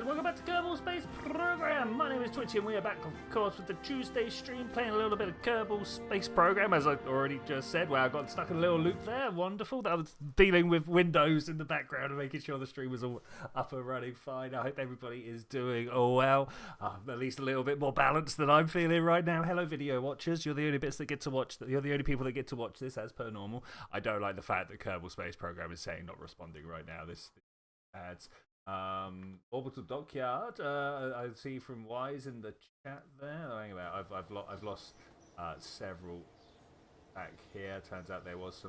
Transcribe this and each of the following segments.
guys, welcome back to Kerbal Space Program. My name is Twitchi and we are back, of course, with the Tuesday stream, playing a little bit of Kerbal Space Program, as I already just said. Wow, I got stuck in a little loop there. Wonderful. I was dealing with Windows in the background and making sure the stream was all up and running fine. I hope everybody is doing well, at least a little bit more balanced than I'm feeling right now. Hello, video watchers. You're the only bits that get to watch. You're the only people that get to watch this, as per normal. I don't like the fact that Kerbal Space Program is saying not responding right now. This adds. Orbital Dockyard, I see from Wise in the chat there. Oh, hang about. I've lost several back here. Turns out there was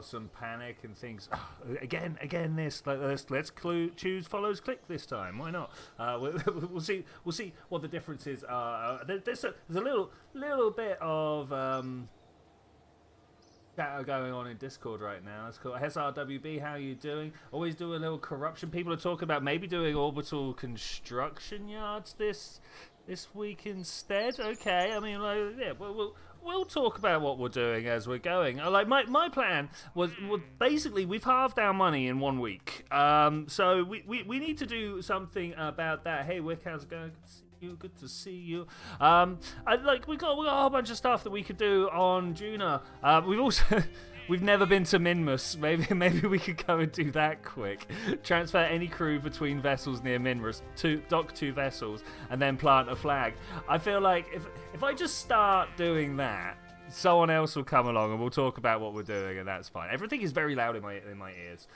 some panic and things. Again, this let's choose follows click this time. Why not? We'll see what the differences are. There's a little bit of going on in Discord right now. It's called SRWB. How are you doing? Always do a little corruption. People are talking about maybe doing orbital construction yards this week instead. Okay, I mean, like, yeah, we'll talk about what we're doing as we're going. Like my plan was basically we've halved our money in 1 week. So we need to do something about that. Hey, Wick, how's it going? Good to see you. We got a whole bunch of stuff that we could do on Juna. We've never been to Minmus. Maybe we could go and do that quick. Transfer any crew between vessels near Minmus, dock 2 vessels, and then plant a flag. I feel like if I just start doing that, someone else will come along and we'll talk about what we're doing, and that's fine. Everything is very loud in my ears.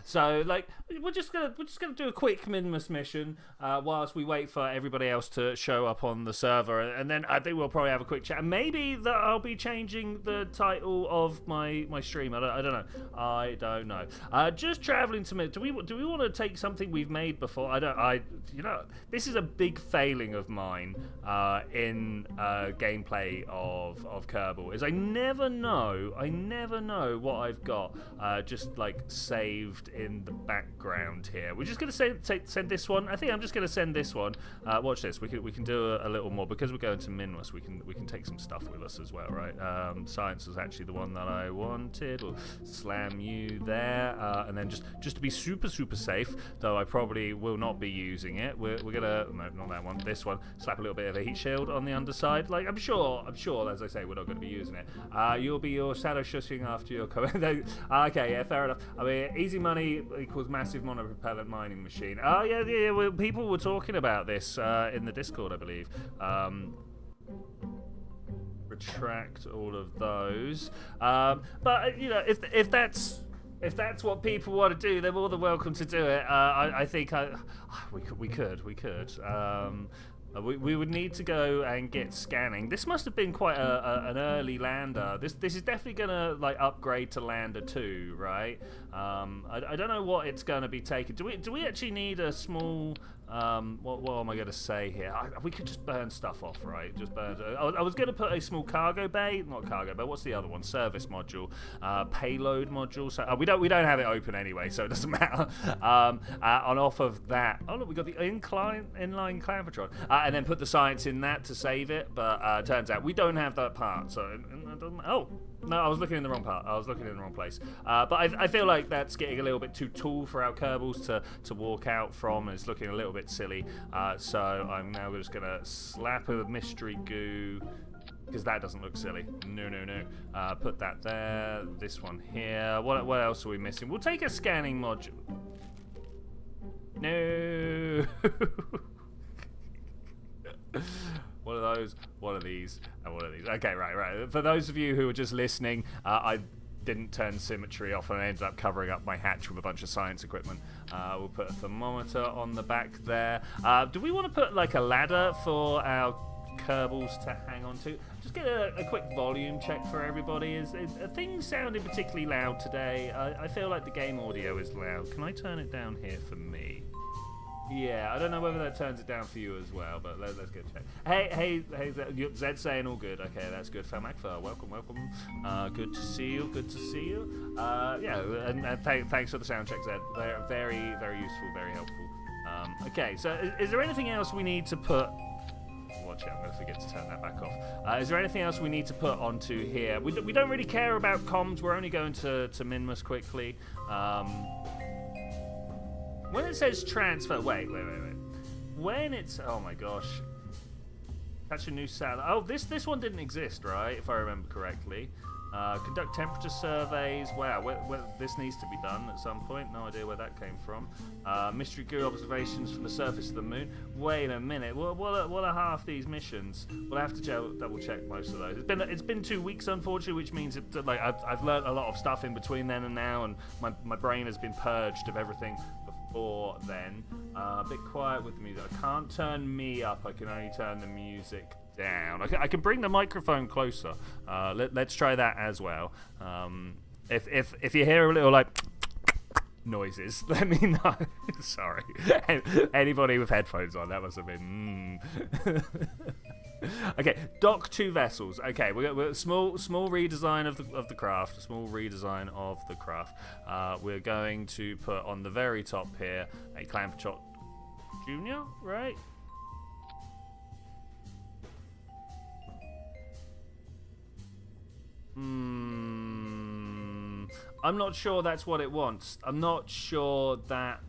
So like we're just gonna do a quick Minmus mission whilst we wait for everybody else to show up on the server, and then I think we'll probably have a quick chat. And maybe that I'll be changing the title of my stream. I don't know. Just traveling to do we want to take something we've made before? This is a big failing of mine in gameplay of Kerbal. Is I never know what I've got just like saved in the background here. We're just gonna send this one. I think I'm just gonna send this one. Watch this. We can do a little more because we're going to Minmus. We can take some stuff with us as well, right? Science was actually the one that I wanted. We'll slam you there, and then just to be super safe, though I probably will not be using it. We're gonna no, not that one. This one. Slap a little bit of a heat shield on the underside. Like I'm sure. As I say, we're not gonna be using it. You'll be your shadow shushing after your comment. Okay, yeah, fair enough. I mean, easy money equals massive monopropellant mining machine. Oh yeah. Well, people were talking about this in the Discord, I believe. Retract all of those. But if that's what people want to do, they're more than welcome to do it. I think we could. We would need to go and get scanning. This must have been quite an early lander. This is definitely gonna like upgrade to lander 2, right? I don't know what it's gonna be taking. Do we actually need a small? What am I gonna say here? We could just burn stuff off, right? Just burn. I was gonna put a small cargo bay, not cargo bay. What's the other one? Service module, payload module. So we don't have it open anyway, so it doesn't matter. On off of that, oh look, we got the inline clamvatron, and then put the science in that to save it. But turns out we don't have that part. So oh. No, I was looking in the wrong part. I was looking in the wrong place. But I feel like that's getting a little bit too tall for our Kerbals to walk out from. It's looking a little bit silly. So I'm now just going to slap a mystery goo, because that doesn't look silly. No. Put that there. This one here. What else are we missing? We'll take a scanning module. No. One of those, one of these, and one of these. Okay, right. For those of you who are just listening, I didn't turn symmetry off and I ended up covering up my hatch with a bunch of science equipment. We'll put a thermometer on the back there. Do we want to put like a ladder for our Kerbals to hang on to? Just get a quick volume check for everybody. Is things sounding particularly loud today? I feel like the game audio is loud. Can I turn it down here for me? Yeah, I don't know whether that turns it down for you as well, but let's get checked. Hey, Zed's saying all good. Okay, that's good. Falmakfa, welcome. Good to see you. Yeah, and thanks for the sound check, Zed. They're very useful, very helpful. Okay, so is there anything else we need to put? Watch out, I'm going to forget to turn that back off. Is there anything else we need to put onto here? We don't really care about comms. We're only going to Minmus quickly. When it says transfer, wait. when it's... Oh my gosh. Catch a new satellite. Oh, this one didn't exist, right? If I remember correctly. Conduct temperature surveys. Wow, where this needs to be done at some point. No idea where that came from. Mystery goo observations from the surface of the moon. Wait a minute. What are half these missions? We'll have to double check most of those. It's been 2 weeks, unfortunately, which means like I've learned a lot of stuff in between then and now, and my brain has been purged of everything before then. A bit quiet with the music. I can't turn me up. I can only turn the music down. I can bring the microphone closer. Let's try that as well. If you hear a little like noises, let me know. Sorry. Anybody with headphones on, that must have been. Okay, dock 2 vessels. Okay, we're small redesign of the craft. Small redesign of the craft. We're going to put on the very top here a Clamperchot Junior, right? I'm not sure that's what it wants. I'm not sure that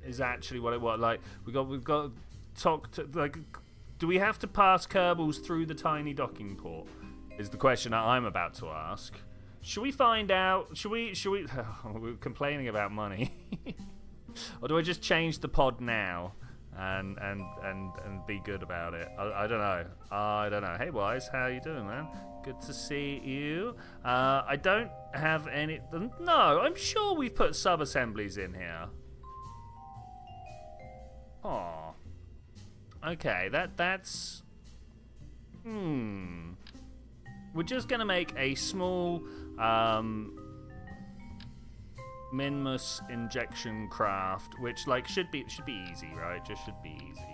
is actually what it wants. Like we've got to talk to, like, do we have to pass Kerbals through the tiny docking port? Is the question that I'm about to ask. Should we find out? Should we? We're complaining about money, or do I just change the pod now and be good about it? I don't know. I don't know. Hey Wise, how you doing, man? Good to see you. I don't have any... No, I'm sure we've put sub-assemblies in here. Oh. Okay, that's... We're just going to make a small Minmus injection craft, which like should be easy, right? Just should be easy.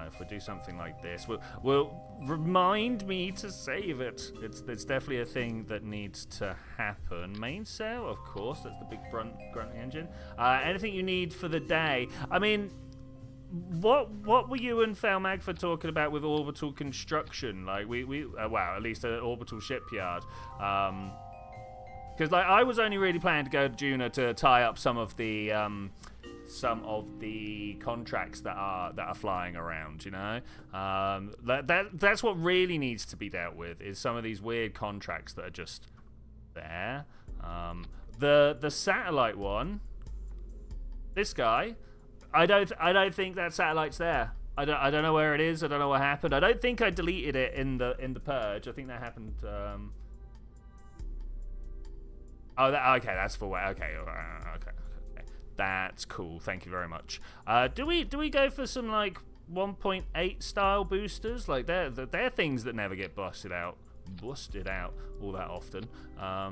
If we do something like this, we'll remind me to save it. It's definitely a thing that needs to happen. Main sail, of course, that's the big grunt engine. Anything you need for the day. I mean, what were you and Falmagford talking about with orbital construction? Like wow, at least an orbital shipyard. Because like I was only really planning to go to Juna to tie up some of the contracts that are flying around, you know. That's what really needs to be dealt with, is some of these weird contracts that are just there. The satellite one, this guy, I don't think that satellite's there. I don't know where it is. I don't know what happened. I don't think I deleted it in the purge. I think that happened. Okay, that's for where. Okay, okay. That's cool. Thank you very much. Do we go for some like 1.8 style boosters? Like they're things that never get busted out all that often.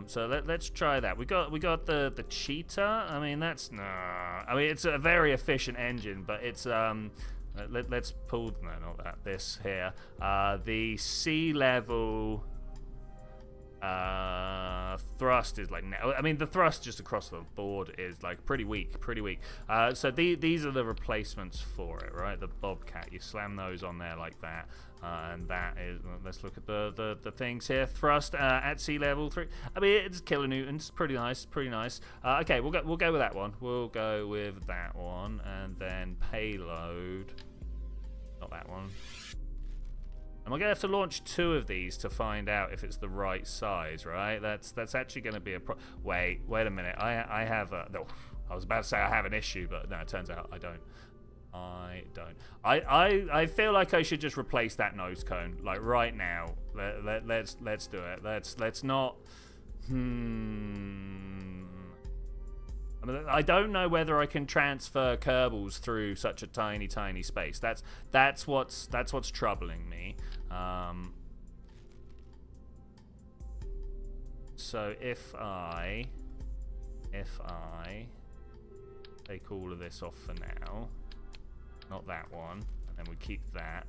So let's try that. We got the Cheetah. I mean that's I mean it's a very efficient engine, but it's let's pull not that this here. The sea level thrust is like, I mean the thrust just across the board is like pretty weak. So these are the replacements for it, right? The Bobcat, you slam those on there like that, and that is, let's look at the things here. Thrust at sea level 3. I mean it's kilonewtons, pretty nice. Okay, we'll go with that one. We'll go with that one, and then payload, not that one. Am I going to have to launch 2 of these to find out if it's the right size, right? That's actually going to be a wait a minute. I have a... No, I was about to say I have an issue, but no, it turns out I don't. I feel like I should just replace that nose cone, like right now. Let's do it. Let's not... I mean, I don't know whether I can transfer Kerbals through such a tiny space. That's what's troubling me. So if I take all of this off for now, not that one, and then we keep that,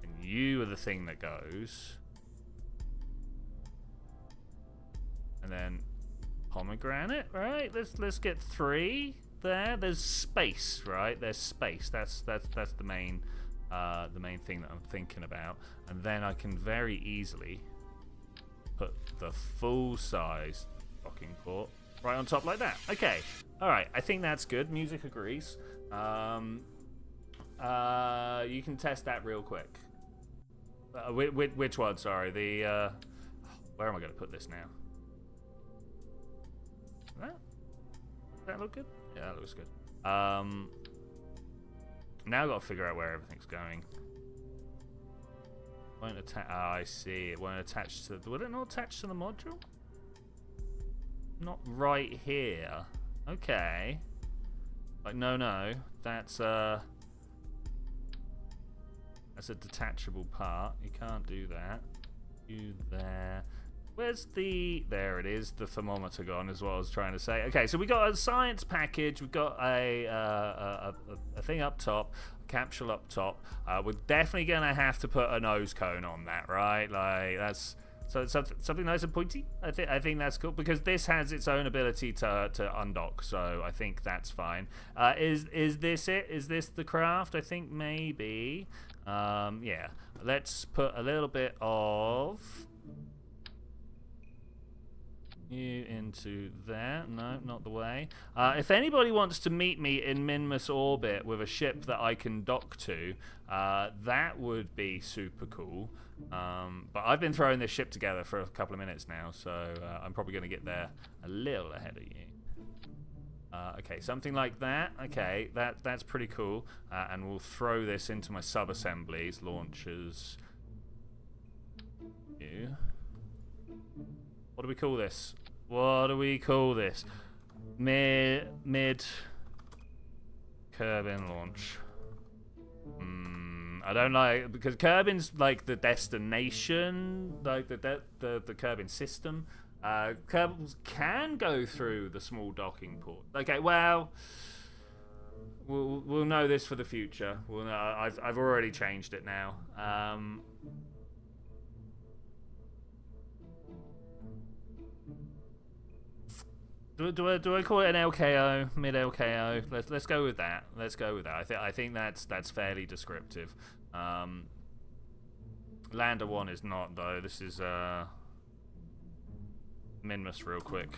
and you are the thing that goes, and then pomegranate, right? Let's get 3 there. There's space, right? There's space. That's the main thing that I'm thinking about, and then I can very easily put the full size docking port right on top like that. Okay, all right. I think that's good. Music agrees. You can test that real quick. Which one? Sorry, the. Where am I going to put this now? Does that look good? Yeah, that looks good. Now I've got to figure out where everything's going. Won't attach. Oh, I see. It won't attach to. Would it not attach to the module? Not right here. Okay. Like no. That's a detachable part. You can't do that. You there. Where's the... There it is, the thermometer gone is what I was trying to say. Okay, so we got a science package. We've got a thing up top, a capsule up top. We're definitely going to have to put a nose cone on that, right? Like, that's... So it's something nice and pointy. I think that's cool because this has its own ability to undock. So I think that's fine. Is this it? Is this the craft? I think maybe. Yeah. Let's put a little bit of you into there. No, not the way. If anybody wants to meet me in Minmus orbit with a ship that I can dock to, that would be super cool. But I've been throwing this ship together for a couple of minutes now, so I'm probably going to get there a little ahead of you. Okay, something like that. Okay, that's pretty cool. And we'll throw this into my sub-assemblies, launchers. What do we call this? What do we call this? Mid Kerbin launch. I don't like, because Kerbin's like the destination, like the Kerbin system. Kerbals can go through the small docking port. Okay, well, we'll know this for the future. We'll know. I've already changed it now. Do I call it an LKO, mid LKO? Let's go with that. Let's go with that. I think that's fairly descriptive. Lander 1 is not though. This is Minmus real quick.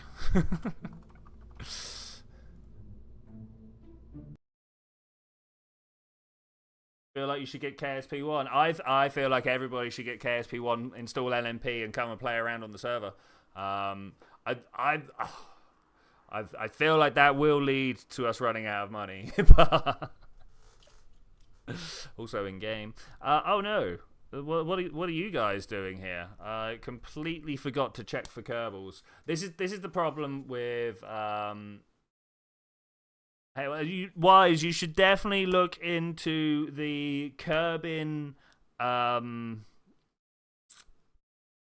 Feel like you should get KSP1. I feel like everybody should get KSP1, install LMP, and come and play around on the server. I feel like that will lead to us running out of money. Also in game. Oh no. What are you guys doing here? I completely forgot to check for Kerbals. This is the problem with hey, Wise, you should definitely look into the Kerbin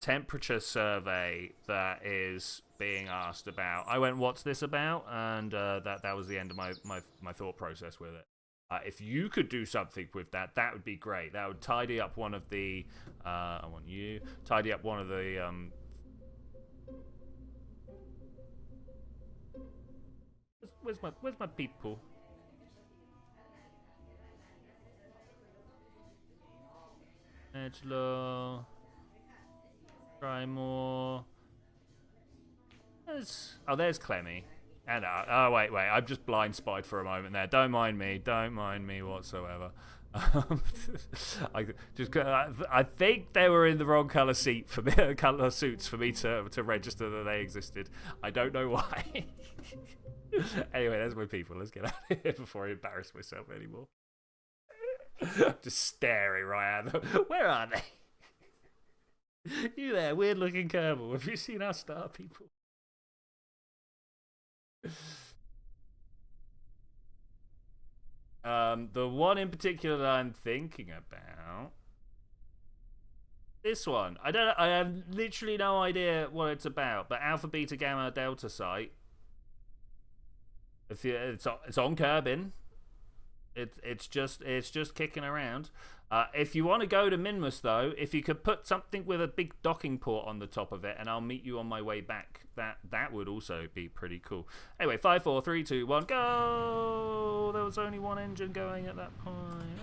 temperature survey that is being asked about. I went, what's this about? And that was the end of my thought process with it. If you could do something with that, that would be great. That would tidy up one of the I want you tidy up one of the where's my people? Angelo, try more. There's Clemmy. And oh wait, I'm just blind spied for a moment there. Don't mind me whatsoever. I think they were in the wrong colour seat for me, colour suits for me to register that they existed. I don't know why. Anyway, there's my people. Let's get out of here before I embarrass myself anymore. Just staring right at them. Where are they? You there, weird looking Kerbal. Have you seen our star people? The one in particular that I'm thinking about, this one. I have literally no idea what it's about, but Alpha, Beta, Gamma, Delta site. It's on Kerbin. It's just kicking around. If you want to go to Minmus though, if you could put something with a big docking port on the top of it, and I'll meet you on my way back. That would also be pretty cool. Anyway, 5, 4, 3, 2, 1, go! There was only one engine going at that point.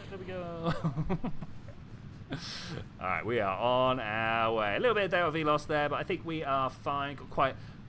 There we go. All right, we are on our way. A little bit of Delta V loss there, but I think we are fine. Got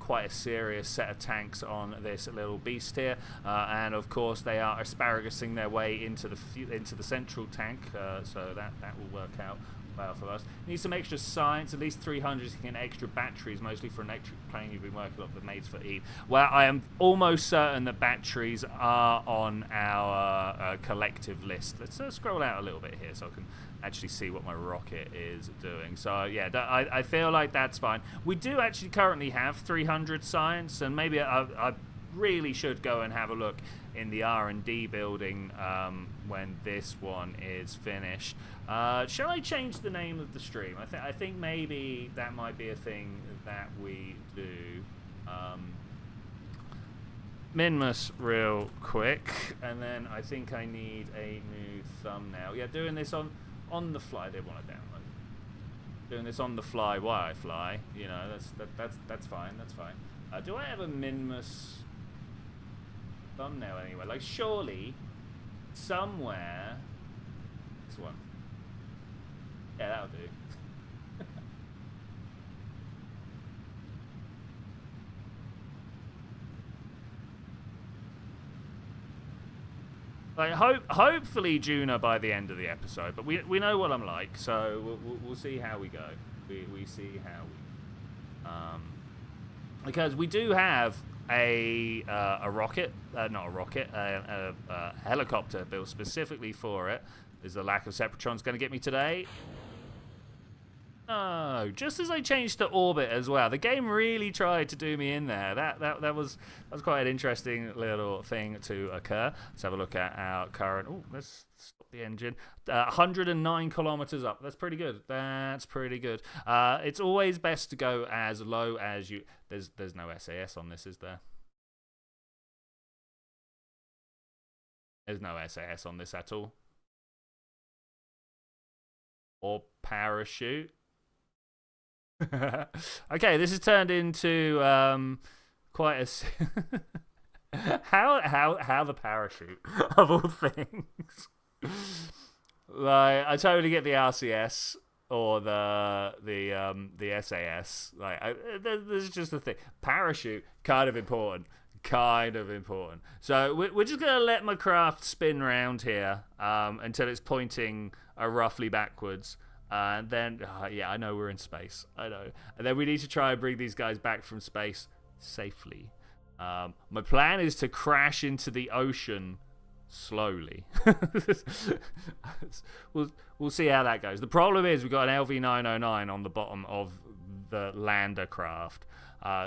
quite a serious set of tanks on this little beast here, and of course they are asparagasing their way into the central tank, so that will work out well for us. Need some extra science, at least 300 to get extra batteries, mostly for an electric plane you've been working on, the mates for Eve. Well, I am almost certain that batteries are on our collective list. Let's scroll out a little bit here so I can actually see what my rocket is doing. So yeah, I feel like that's fine. We do actually currently have 300 science, and maybe I really should go and have a look in the R&D building when this one is finished. Shall I change the name of the stream? I think maybe that might be a thing that we do. Minmus real quick, and then I think I need a new thumbnail. Yeah, doing this on the fly. I didn't want to download. Doing this on the fly while I fly. You know, that's fine. That's fine. Do I have a Minmus thumbnail anyway? Like, surely somewhere. This one. Yeah, that'll do. Like, hopefully Juna by the end of the episode, but we know what I'm like, so we'll see how we go. We see how we. Because we do have a rocket, not a rocket, a helicopter built specifically for it. Is the lack of Separatrons going to get me today? No, just as I changed to orbit as well. The game really tried to do me in there. That was quite an interesting little thing to occur. Let's have a look at our current. Oh, let's stop the engine. 109 kilometers up. That's pretty good. That's pretty good. It's always best to go as low as you. There's no SAS on this, is there? There's no SAS on this at all. Or parachute. Okay, this has turned into quite a how the parachute of all things. Like, I totally get the RCS or the SAS. Like, there's just a thing. Parachute, kind of important. So we're just gonna let my craft spin round here until it's pointing roughly backwards. And then, yeah, I know we're in space. I know. And then we need to try and bring these guys back from space safely. My plan is to crash into the ocean slowly. We'll see how that goes. The problem is we've got an LV-909 on the bottom of the lander craft.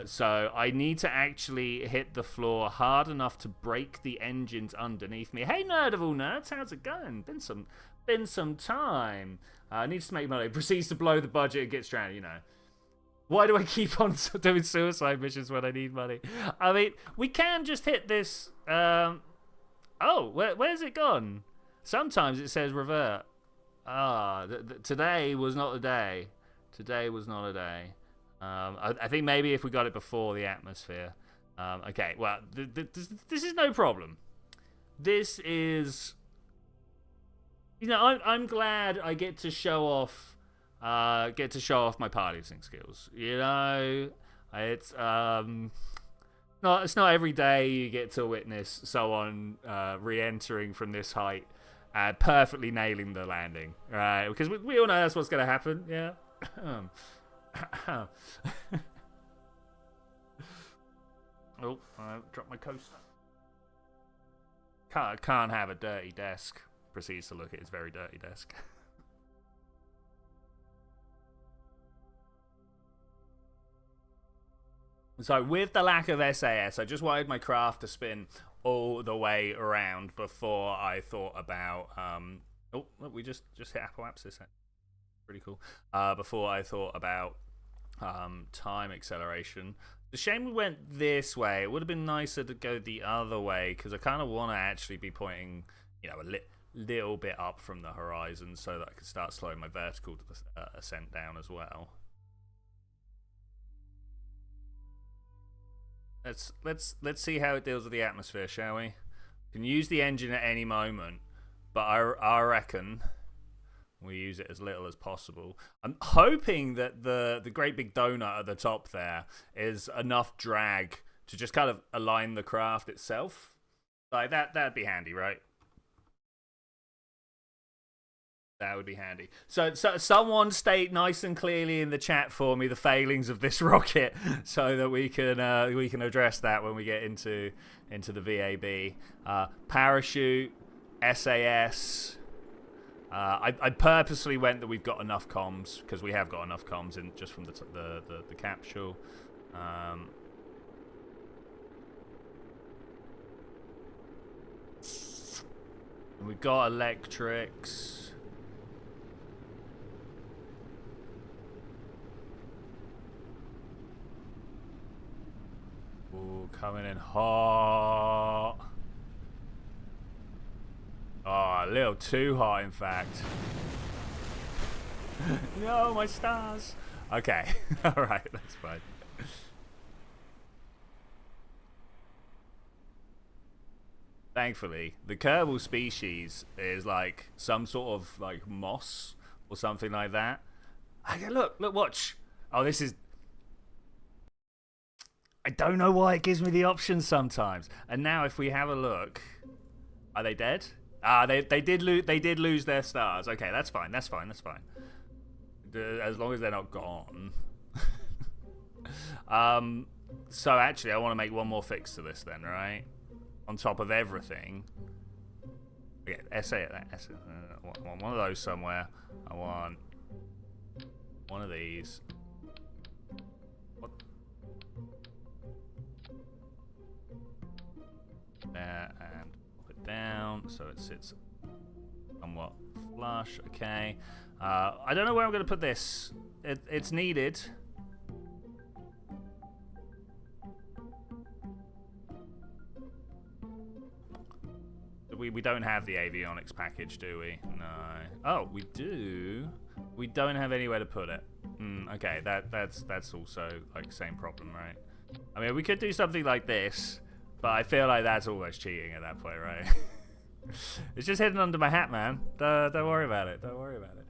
So I need to actually hit the floor hard enough to break the engines underneath me. Hey, nerd of all nerds, how's it going? Been some time. Needs to make money. Proceeds to blow the budget and get stranded, you know. Why do I keep on doing suicide missions when I need money? I mean, we can just hit this. Oh, where's it gone? Sometimes it says revert. Today was not the day. Today was not a day. I think maybe if we got it before the atmosphere. Okay, well, this is no problem. This is... You know, I'm glad I get to show off my piloting skills. You know, it's not every day you get to witness someone re-entering from this height, perfectly nailing the landing, right? Because we all know that's what's going to happen. Yeah. Oh, I dropped my coaster. Can't have a dirty desk. Proceeds to look at his very dirty desk. So with the lack of SAS, I just wanted my craft to spin all the way around before I thought about oh, look, we just hit apoapsis. Pretty cool. Before I thought about time acceleration. It's a shame we went this way. It would have been nicer to go the other way because I kind of want to actually be pointing, you know, a little bit up from the horizon so that I can start slowing my vertical ascent down as well. Let's see how it deals with the atmosphere, shall we? Can use the engine at any moment, but I reckon We use it as little as possible. I'm hoping that the great big donut at the top there is enough drag to just kind of align the craft itself. Like that'd be handy, right? That would be handy. So someone state nice and clearly in the chat for me the failings of this rocket, so that we can address that when we get into the VAB. Parachute, SAS. I purposely went that we've got enough comms, because we have got enough comms in just from the capsule. We've got electrics. Ooh, coming in hot. Oh, a little too hot, in fact. No, my stars. Okay, all right, that's fine. Thankfully, the Kerbal species is like some sort of like moss or something like that. Okay, look, watch. Oh, this is... I don't know why it gives me the option sometimes. And now if we have a look... Are they dead? They did lose their stars. Okay, that's fine. As long as they're not gone. So actually, I want to make one more fix to this then, right? On top of everything. Okay, essay at that. I want one of those somewhere. I want one of these. What? There, and pop it down so it sits somewhat flush. Okay. I don't know where I'm going to put this. It's needed. We don't have the avionics package, do we? No. Oh, we do. We don't have anywhere to put it. Okay, that's also like same problem, right? I mean, we could do something like this, but I feel like that's almost cheating at that point, right? It's just hidden under my hat, man. Don't worry about it. Don't worry about it.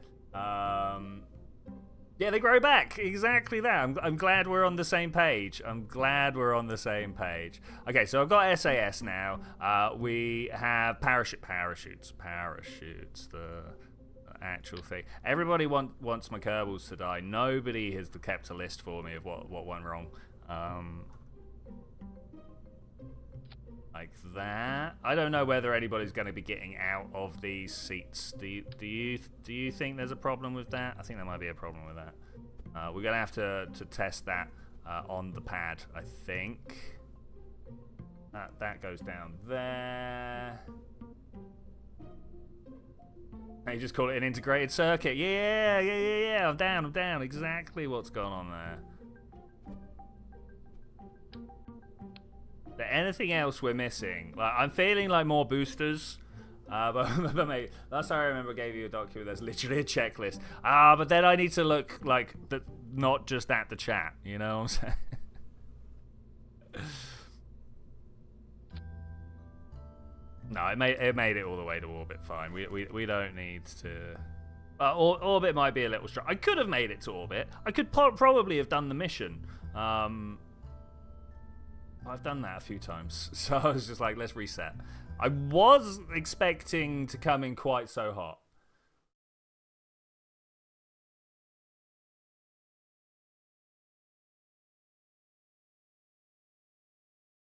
Yeah, they grow back. Exactly that. I'm glad we're on the same page. Okay, so I've got SAS now. We have parachutes. The actual thing. Everybody wants my Kerbals to die. Nobody has kept a list for me of what went wrong. Like that. I don't know whether anybody's going to be getting out of these seats. Do you think there's a problem with that? I think there might be a problem with that. We're going to have to test that on the pad, I think. That goes down there. You just call it an integrated circuit. Yeah. I'm down. Exactly what's going on there. Is there anything else we're missing? Like, I'm feeling like more boosters. But mate, last time I remember I gave you a document, there's literally a checklist. But then I need to look like not just at the chat, you know what I'm saying? No, it made it all the way to orbit fine. We don't need to... orbit might be a little strong. I could have made it to orbit. I could probably have done the mission. I've done that a few times, so I was just like, let's reset. I was expecting to come in quite so hot.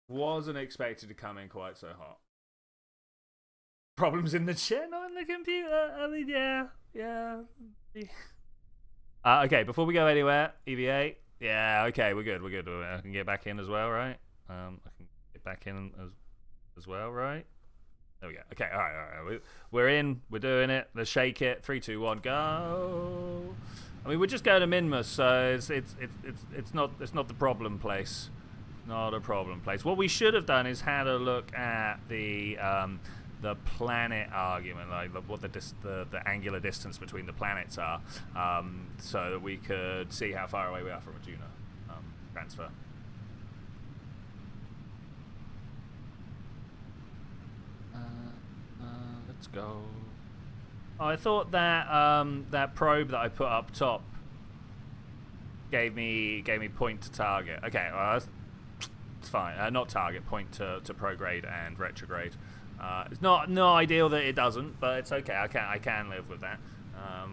Wasn't expected to come in quite so hot. Problems in the chair, not in the computer. I mean, yeah. Okay, before we go anywhere, EVA. Yeah, okay, we're good. I can get back in as well, right? I can get back in as well, right? There we go. Okay, all right. We're in. We're doing it. Let's shake it. 3, 2, 1, go. I mean, we're just going to Minmus, so it's not the problem place. Not a problem place. What we should have done is had a look at the planet argument, like what the angular distance between the planets are, so that we could see how far away we are from a Juno transfer. Let's go. I thought that that probe that I put up top gave me point to target. Okay, well, it's fine. Not target, point to prograde and retrograde. It's not ideal that it doesn't, but it's okay. I can live with that.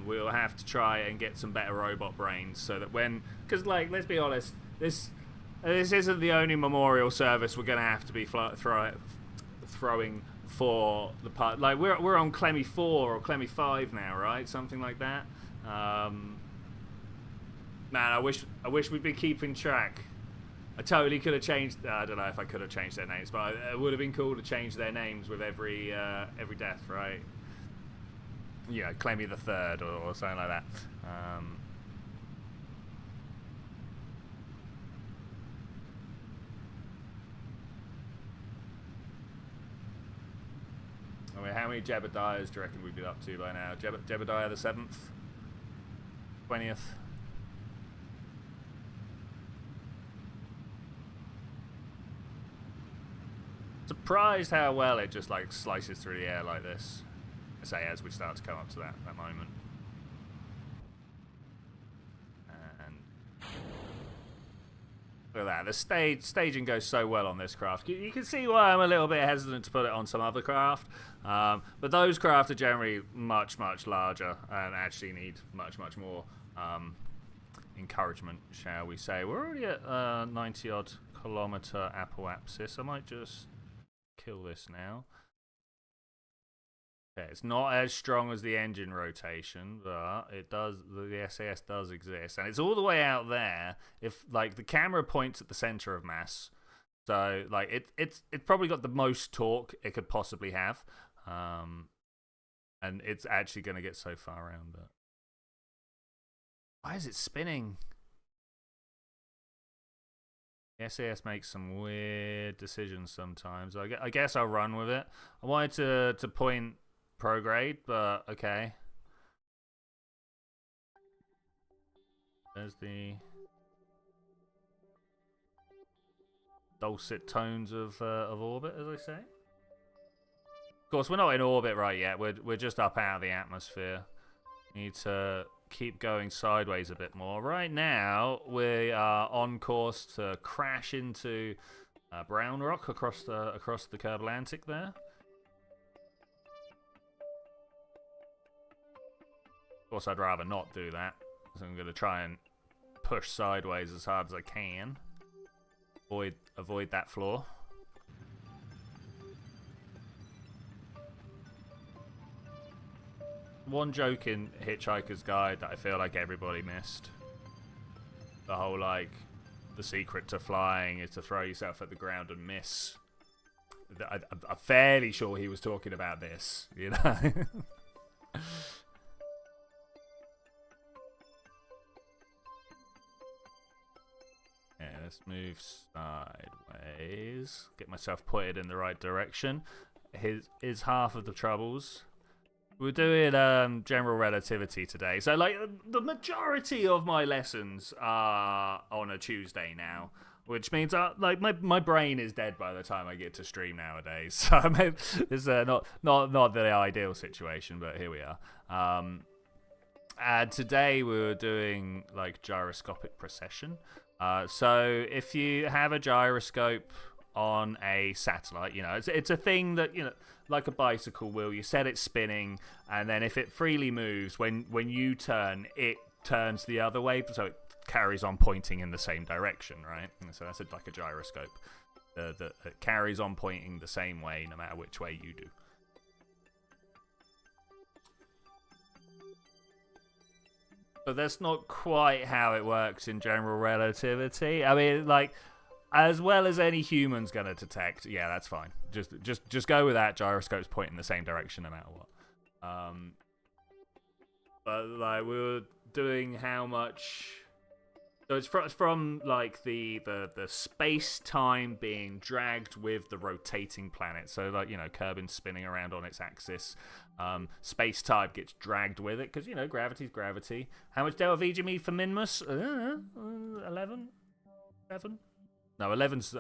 We'll have to try and get some better robot brains so that because like, let's be honest, this isn't the only memorial service we're gonna have to be throwing for the part. Like we're on Clemmy 4 or Clemmy 5 now, right? Something like that. Man, I wish we'd been keeping track. I totally could have changed. I don't know if I could have changed their names, but it would have been cool to change their names with every death, right? You know, Clemmy the Third or something like that. I mean, how many Jebediahs do you reckon we'd be up to by now? Jebediah the 7th? 20th? Surprised how well it just like slices through the air like this. I say as we start to come up to that moment. And look at that. The staging goes so well on this craft. You can see why I'm a little bit hesitant to put it on some other craft. But those craft are generally much larger and actually need much more encouragement, shall we say. We're already at 90 odd kilometer apoapsis. I might just kill this now. Okay, it's not as strong as the engine rotation, but it does. The SAS does exist, and it's all the way out there. If like the camera points at the center of mass, so like it's probably got the most torque it could possibly have, and it's actually going to get so far around it. Why is it spinning? The SAS makes some weird decisions sometimes. I guess I'll run with it. I wanted to point prograde, but okay. There's the dulcet tones of orbit, as I say. Of course, we're not in orbit right yet. We're just up out of the atmosphere. Need to keep going sideways a bit more. Right now, we are on course to crash into Brown Rock across the Curb Atlantic there. Of course, I'd rather not do that, so I'm going to try and push sideways as hard as I can. Avoid that floor. One joke in Hitchhiker's Guide that I feel like everybody missed. The whole, like, the secret to flying is to throw yourself at the ground and miss. I'm fairly sure he was talking about this, you know? Yeah, let's move sideways. Get myself pointed in the right direction. Is half of the troubles. We're doing general relativity today. So, like, the majority of my lessons are on a Tuesday now, which means like my brain is dead by the time I get to stream nowadays. So, I mean, it's not the ideal situation, but here we are. And today we were doing like gyroscopic precession. So if you have a gyroscope on a satellite, you know, it's a thing that, you know, like a bicycle wheel, you set it spinning, and then if it freely moves, when you turn, it turns the other way, so it carries on pointing in the same direction, right? And so that's like a gyroscope that carries on pointing the same way no matter which way you do. But that's not quite how it works in general relativity. I mean, like, as well as any human's gonna detect, yeah, that's fine. Just go with that. Gyroscopes point in the same direction no matter what. But like we were doing how much. So it's from like the space time being dragged with the rotating planet. So like, you know, Kerbin's spinning around on its axis. Space time gets dragged with it because, you know, gravity's gravity. How much delta V do you need for Minmus? 11? 7? No, 11's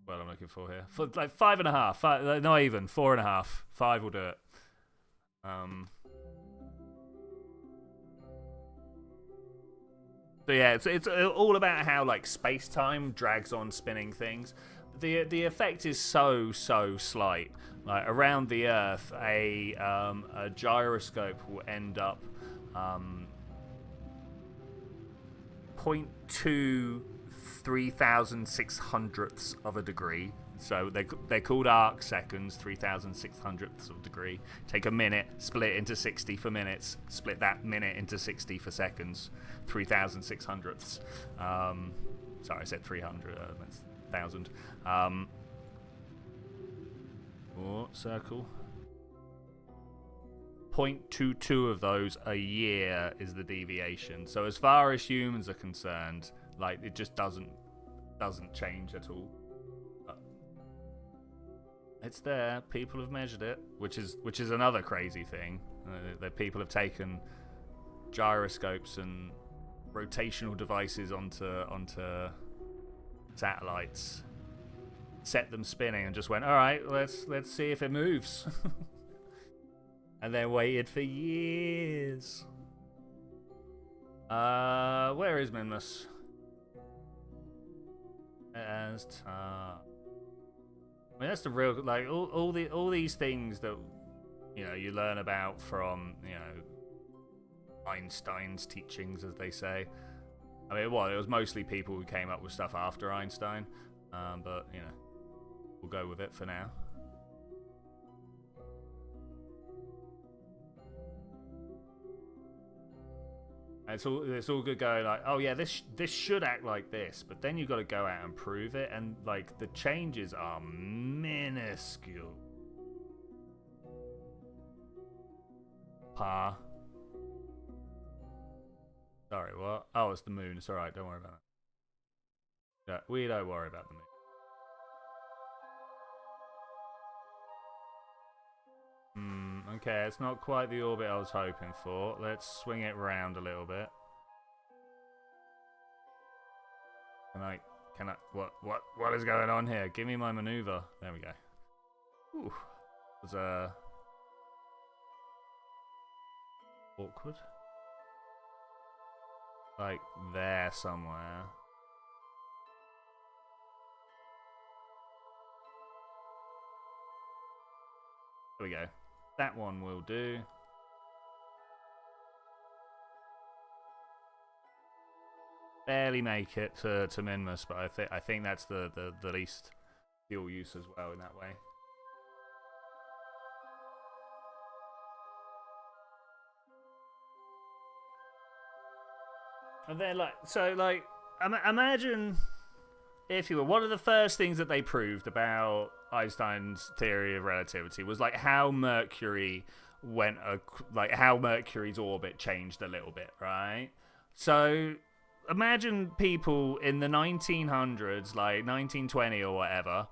what I'm looking for here. For like 5.5. Not even 4.5. 5 will do it. So yeah, it's all about how like space-time drags on spinning things. The effect is so slight. Like around the Earth, a gyroscope will end up 0.2 3,600ths of a degree. So they're called arc seconds, 3,600ths of a degree. Take a minute, split it into 60 for minutes, split that minute into 60 for seconds, 3,600ths. Sorry, I said 300, that's 1,000. Circle. 0.22 of those a year is the deviation. So as far as humans are concerned, like it just doesn't change at all. It's there. People have measured it, which is another crazy thing. That people have taken gyroscopes and rotational devices onto satellites, set them spinning, and just went, all right, let's see if it moves, and then waited for years. Where is Minmus? I mean, that's the real, like, all these things that, you know, you learn about from, you know, Einstein's teachings, as they say. I mean, it was mostly people who came up with stuff after Einstein, but, you know, we'll go with it for now. It's all good going like, oh yeah, this should act like this, but then you've got to go out and prove it, and like the changes are minuscule. Sorry, what? Oh, it's the moon. It's alright, don't worry about it. Yeah, we don't worry about the moon. Okay, it's not quite the orbit I was hoping for. Let's swing it round a little bit. Can I, what is going on here? Give me my maneuver. There we go. Ooh, it was awkward. Like there somewhere. There we go. That one will do. Barely make it to Minmus, but I think that's the least fuel use as well in that way. And then imagine if you were, one of the first things that they proved about Einstein's theory of relativity was like how Mercury how Mercury's orbit changed a little bit, right? So imagine people in the 1900s, like 1920 or whatever,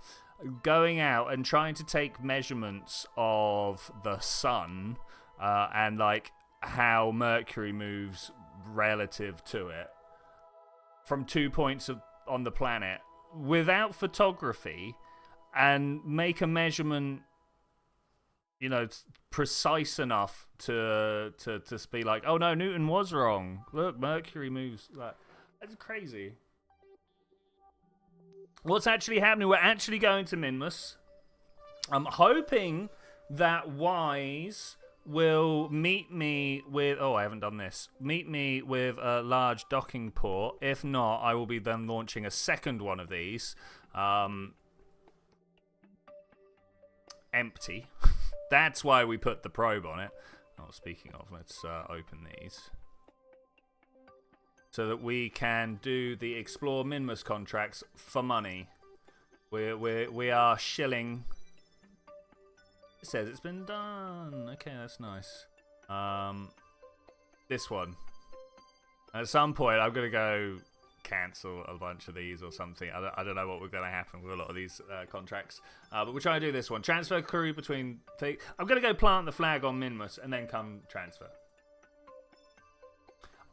going out and trying to take measurements of the sun and like how Mercury moves relative to it from 2 points on the planet without photography, and make a measurement, you know, precise enough to be like, oh no, Newton was wrong. Look, Mercury moves. Like, that's crazy. What's actually happening? We're actually going to Minmus. I'm hoping that Wise will meet me with... Oh, I haven't done this. Meet me with a large docking port. If not, I will be then launching a second one of these. Empty. That's why we put the probe on it. Oh, speaking of, let's open these. So that we can do the Explore Minmus contracts for money. We are shilling... It says it's been done. Okay, that's nice. This one. At some point, I'm going to go cancel a bunch of these or something. I don't know what we're going to happen with a lot of these contracts. But we're trying to do this one. Transfer crew between... I'm going to go plant the flag on Minmus and then come transfer.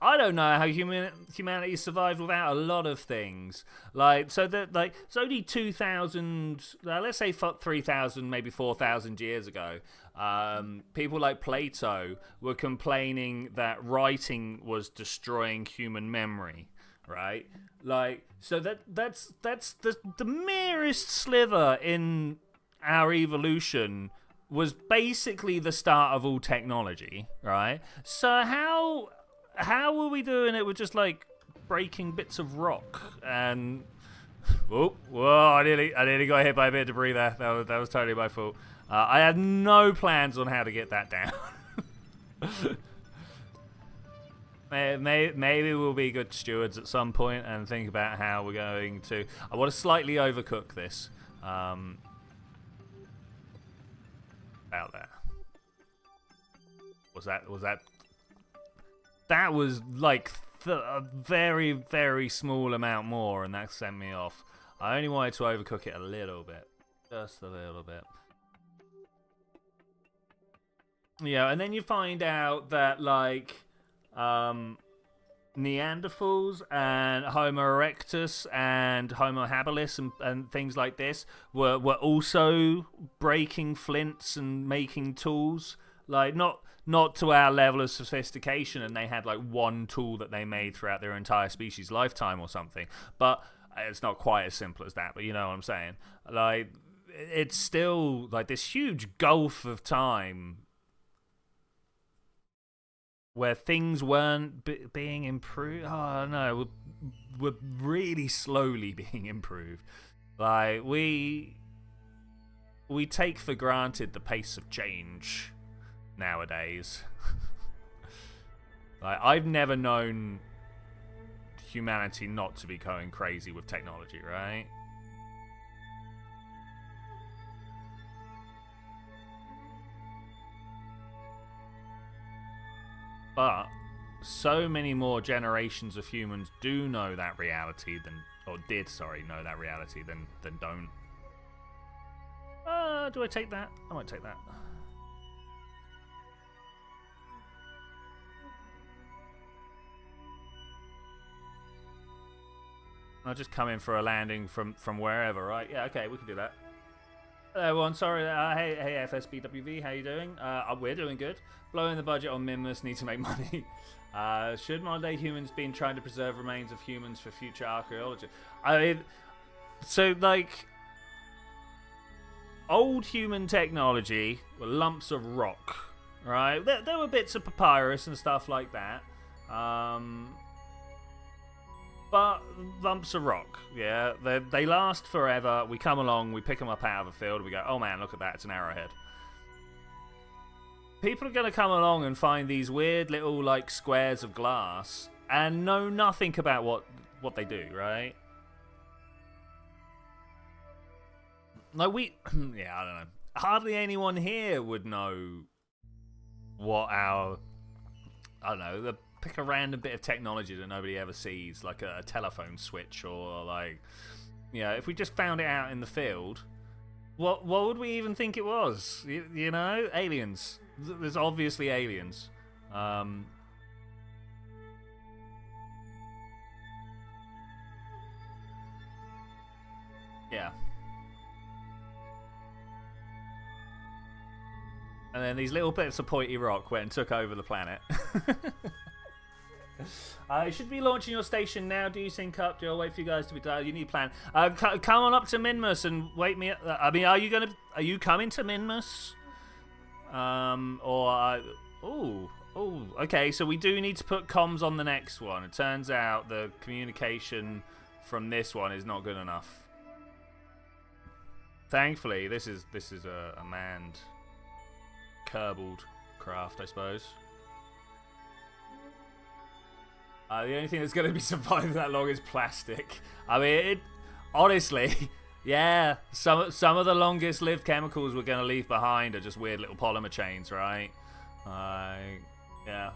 I don't know how humanity survived without a lot of things. Like, so that, like, it's only 2,000, let's say 3,000, maybe 4,000 years ago. People like Plato were complaining that writing was destroying human memory, right? Like, so that's the merest sliver in our evolution was basically the start of all technology, right? So how were we doing it with just like breaking bits of rock and whoa, I nearly got hit by a bit of debris there. That was totally my fault. I had no plans on how to get that down. Maybe we'll be good stewards at some point and think about how we're going to. I want to slightly overcook this. Out there. Was that? That was like a very, very small amount more, and that sent me off. I only wanted to overcook it a little bit, just a little bit. Yeah, and then you find out that like Neanderthals and Homo erectus and Homo habilis and things like this were also breaking flints and making tools. Like not to our level of sophistication, and they had like one tool that they made throughout their entire species lifetime or something. But it's not quite as simple as that. But you know what I'm saying? Like it's still like this huge gulf of time where things weren't being improved. Oh no, we're really slowly being improved. Like we take for granted the pace of change nowadays. Like I've never known humanity not to be going crazy with technology, right? But so many more generations of humans do know that reality than, or did, sorry, know that reality than don't. Do I take that? I might take that. I'll just come in for a landing from wherever, right? Yeah, okay, we can do that. Hello everyone, sorry, hey FSBWV, how you doing? We're doing good. Blowing the budget on Minmus, need to make money. Should modern day humans been trying to preserve remains of humans for future archaeology? I mean, so like, old human technology were lumps of rock, right? There were bits of papyrus and stuff like that. But lumps of rock, yeah, they last forever. We come along, we pick them up out of a field, we go, oh man, look at that, it's an arrowhead. People are going to come along and find these weird little, like, squares of glass and know nothing about what they do, right? Like, yeah, I don't know. Hardly anyone here would know what our, I don't know, pick a random bit of technology that nobody ever sees, like a telephone switch, or like, you know, if we just found it out in the field, what would we even think it was? You know, aliens. There's obviously aliens. Yeah. And then these little bits of pointy rock went and took over the planet. You should be launching your station now. Do you sync up? Do I wait for you guys to be done? You need a plan. Come on up to Minmus and wait me. I mean, are you coming to Minmus? Okay. So we do need to put comms on the next one. It turns out the communication from this one is not good enough. Thankfully, this is a manned, Kerbal craft, I suppose. The only thing that's going to be surviving that long is plastic. I mean, honestly, yeah, some of the longest lived chemicals we're going to leave behind are just weird little polymer chains, right? Yeah.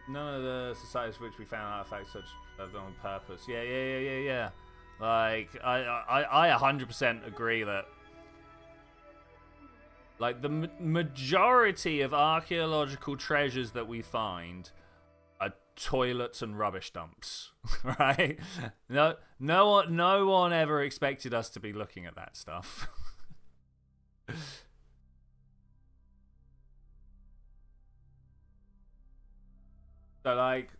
None of the societies for which we found artifacts such have done on purpose. Yeah. Like, I 100% agree that Like, the majority of archaeological treasures that we find are toilets and rubbish dumps, right? No one ever expected us to be looking at that stuff. So, like,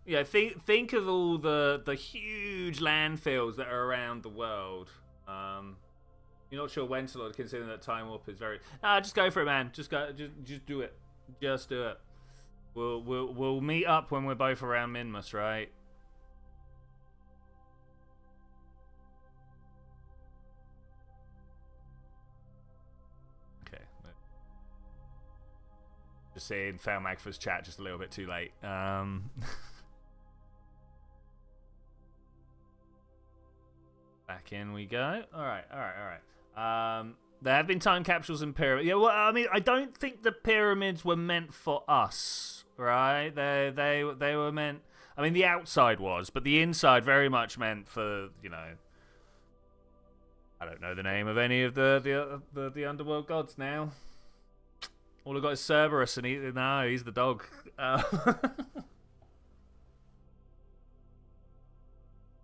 yeah, think of all the huge landfills that are around the world. You're not sure when to load, considering that time warp is very. Just go for it, man. Just do it. Just do it. We'll meet up when we're both around Minmus, right? Okay. Just seeing Fail Magfa's chat just a little bit too late. Back in we go. All right. There have been time capsules in pyramids. Yeah, well, I mean, I don't think the pyramids were meant for us, right? They were meant. I mean, the outside was, but the inside very much meant for, you know. I don't know the name of any of the underworld gods now. All I got is Cerberus, and he's the dog.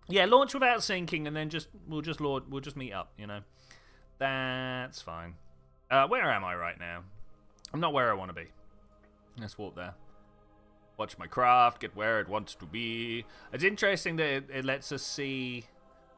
Yeah, launch without sinking, and then we'll just meet up. You know, that's fine. Where am I right now? I'm not where I want to be. Let's walk there. Watch my craft, get where it wants to be. It's interesting that it lets us see,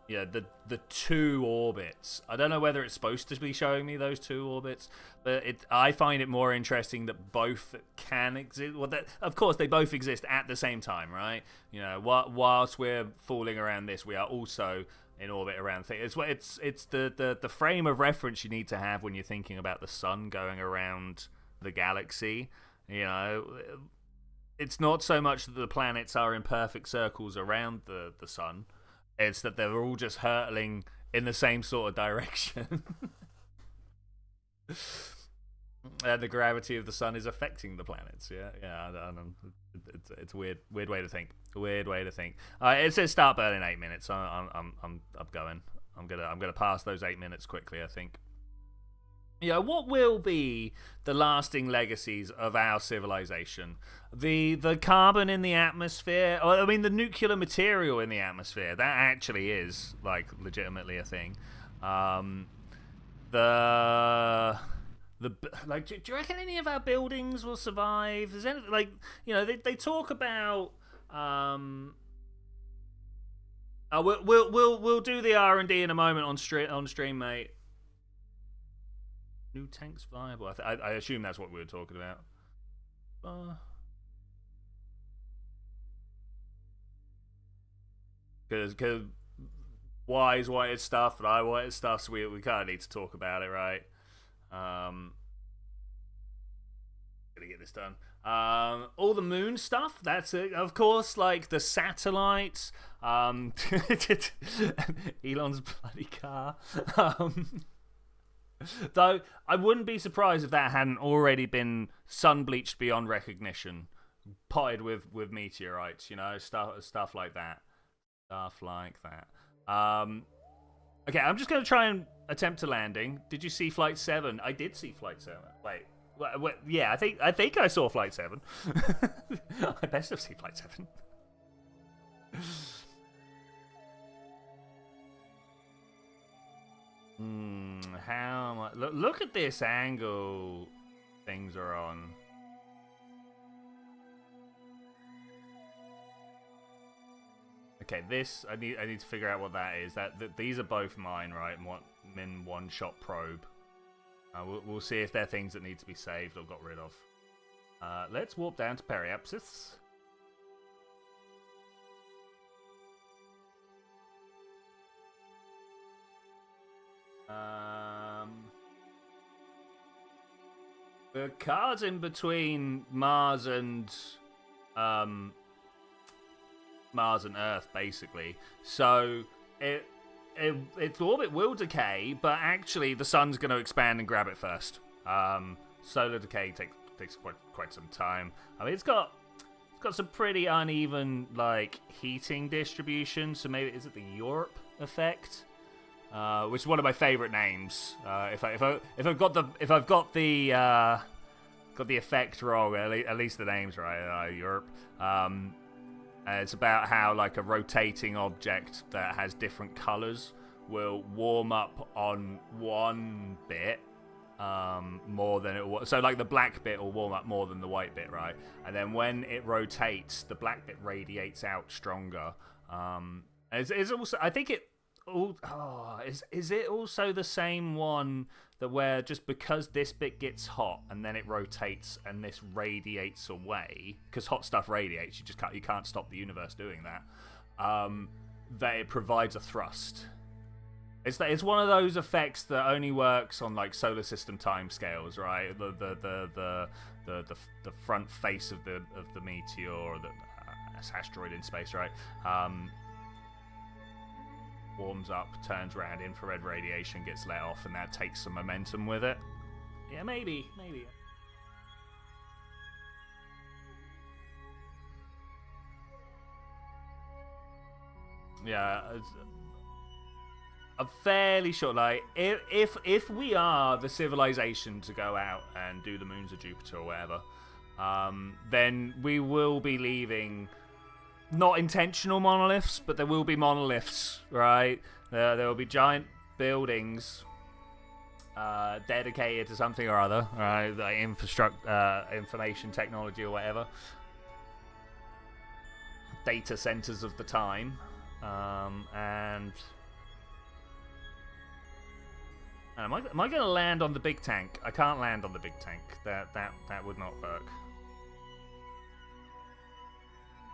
yeah, the two orbits. I don't know whether it's supposed to be showing me those two orbits, but I find it more interesting that both can exist. Well, of course, they both exist at the same time, right? You know, whilst we're fooling around this, we are also in orbit around things. It's the frame of reference you need to have when you're thinking about the sun going around the galaxy. You know, it's not so much that the planets are in perfect circles around the sun. It's that they're all just hurtling in the same sort of direction. And the gravity of the sun is affecting the planets. Yeah. It's a weird way to think. It says start burn in 8 minutes. I'm going. I'm gonna pass those 8 minutes quickly, I think. Yeah, what will be the lasting legacies of our civilization? The carbon in the atmosphere, or I mean the nuclear material in the atmosphere, that actually is like legitimately a thing. Like, do you reckon any of our buildings will survive? Is any, like, you know, they talk about we'll do the R&D in a moment on stream, mate. New tanks viable. I assume that's what we were talking about. Because Y's whited stuff and I whited stuff, so we kind of need to talk about it, right? Gonna get this done. All the moon stuff, that's it. Of course, like the satellites, Elon's bloody car. Though I wouldn't be surprised if that hadn't already been sun bleached beyond recognition, potted with meteorites, you know, stuff like that. Okay, I'm just gonna try and attempt a landing. Did you see Flight 7? I did see Flight 7. Wait, yeah, I think I saw Flight 7. I best have seen Flight 7. How much? Look at this angle things are on. Okay, this I need to figure out what that is. That these are both mine, right? Min one-shot probe. We'll see if they're things that need to be saved or got rid of. Let's warp down to Periapsis. The cards in between Mars and Earth, basically. So its orbit will decay, but actually the sun's going to expand and grab it first. Solar decay takes quite some time. I mean, it's got some pretty uneven like heating distribution. So maybe is it the Europe effect? which is one of my favorite names. If I've got the effect wrong, at least the name's right. Europe. It's about how like a rotating object that has different colors will warm up on one bit more than it was. So like the black bit will warm up more than the white bit, right? And then when it rotates, the black bit radiates out stronger. It's also, I think it. Is it also the same one that where just because this bit gets hot and then it rotates and this radiates away, because hot stuff radiates, you can't stop the universe doing that. That it provides a thrust. It's one of those effects that only works on like solar system timescales, right? The front face of the meteor or the asteroid in space, right? Warms up, turns around, infrared radiation gets let off, and that takes some momentum with it. Yeah, maybe. Yeah, I'm fairly sure, like, if we are the civilization to go out and do the moons of Jupiter or whatever, then we will be leaving not intentional monoliths, but there will be monoliths, right? There will be giant buildings dedicated to something or other, right? Like information technology or whatever. Data centers of the time. And am I going to land on the big tank? I can't land on the big tank. That would not work.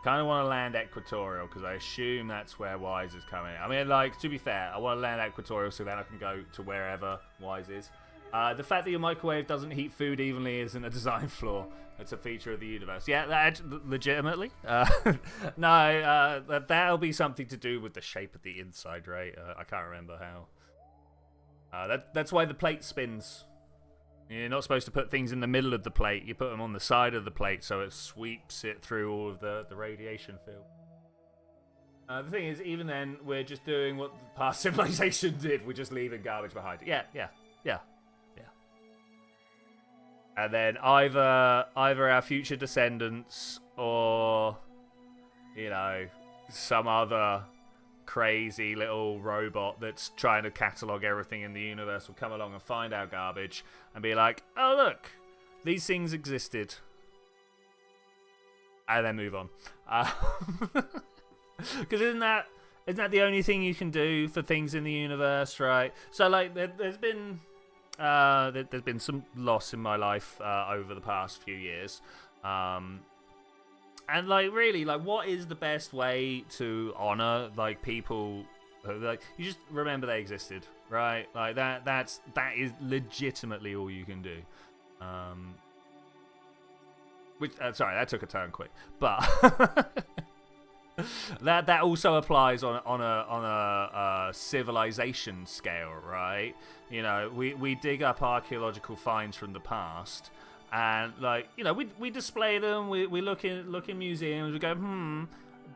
Kind of want to land equatorial because I assume that's where Wise is coming. I mean, like, to be fair, I want to land equatorial so then I can go to wherever Wise is. The fact that your microwave doesn't heat food evenly isn't a design flaw. It's a feature of the universe. Yeah, that legitimately. No, that'll be something to do with the shape of the inside, right? I can't remember how. That's why the plate spins. You're not supposed to put things in the middle of the plate. You put them on the side of the plate so it sweeps it through all of the radiation field. The thing is, even then, we're just doing what the past civilization did. We're just leaving garbage behind. Yeah. And then either our future descendants or, some other crazy little robot that's trying to catalog everything in the universe will come along and find our garbage and be like, oh look, these things existed, and then move on. Because isn't that the only thing you can do for things in the universe, right? So like there's been some loss in my life over the past few years. And like really, like what is the best way to honor like people who, like, you just remember they existed, right? Like that is legitimately all you can do. Which sorry, that took a turn quick. But that also applies on a civilization scale, right? We dig up archaeological finds from the past. And we display them, we look in museums, we go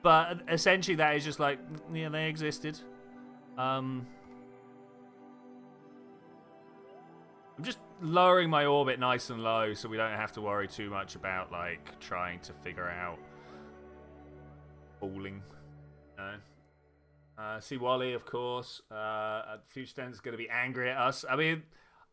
but essentially that is just like, yeah, they existed. I'm just lowering my orbit nice and low so we don't have to worry too much about like trying to figure out falling. See Wally, of course. Future Tense is going to be angry at us. I mean,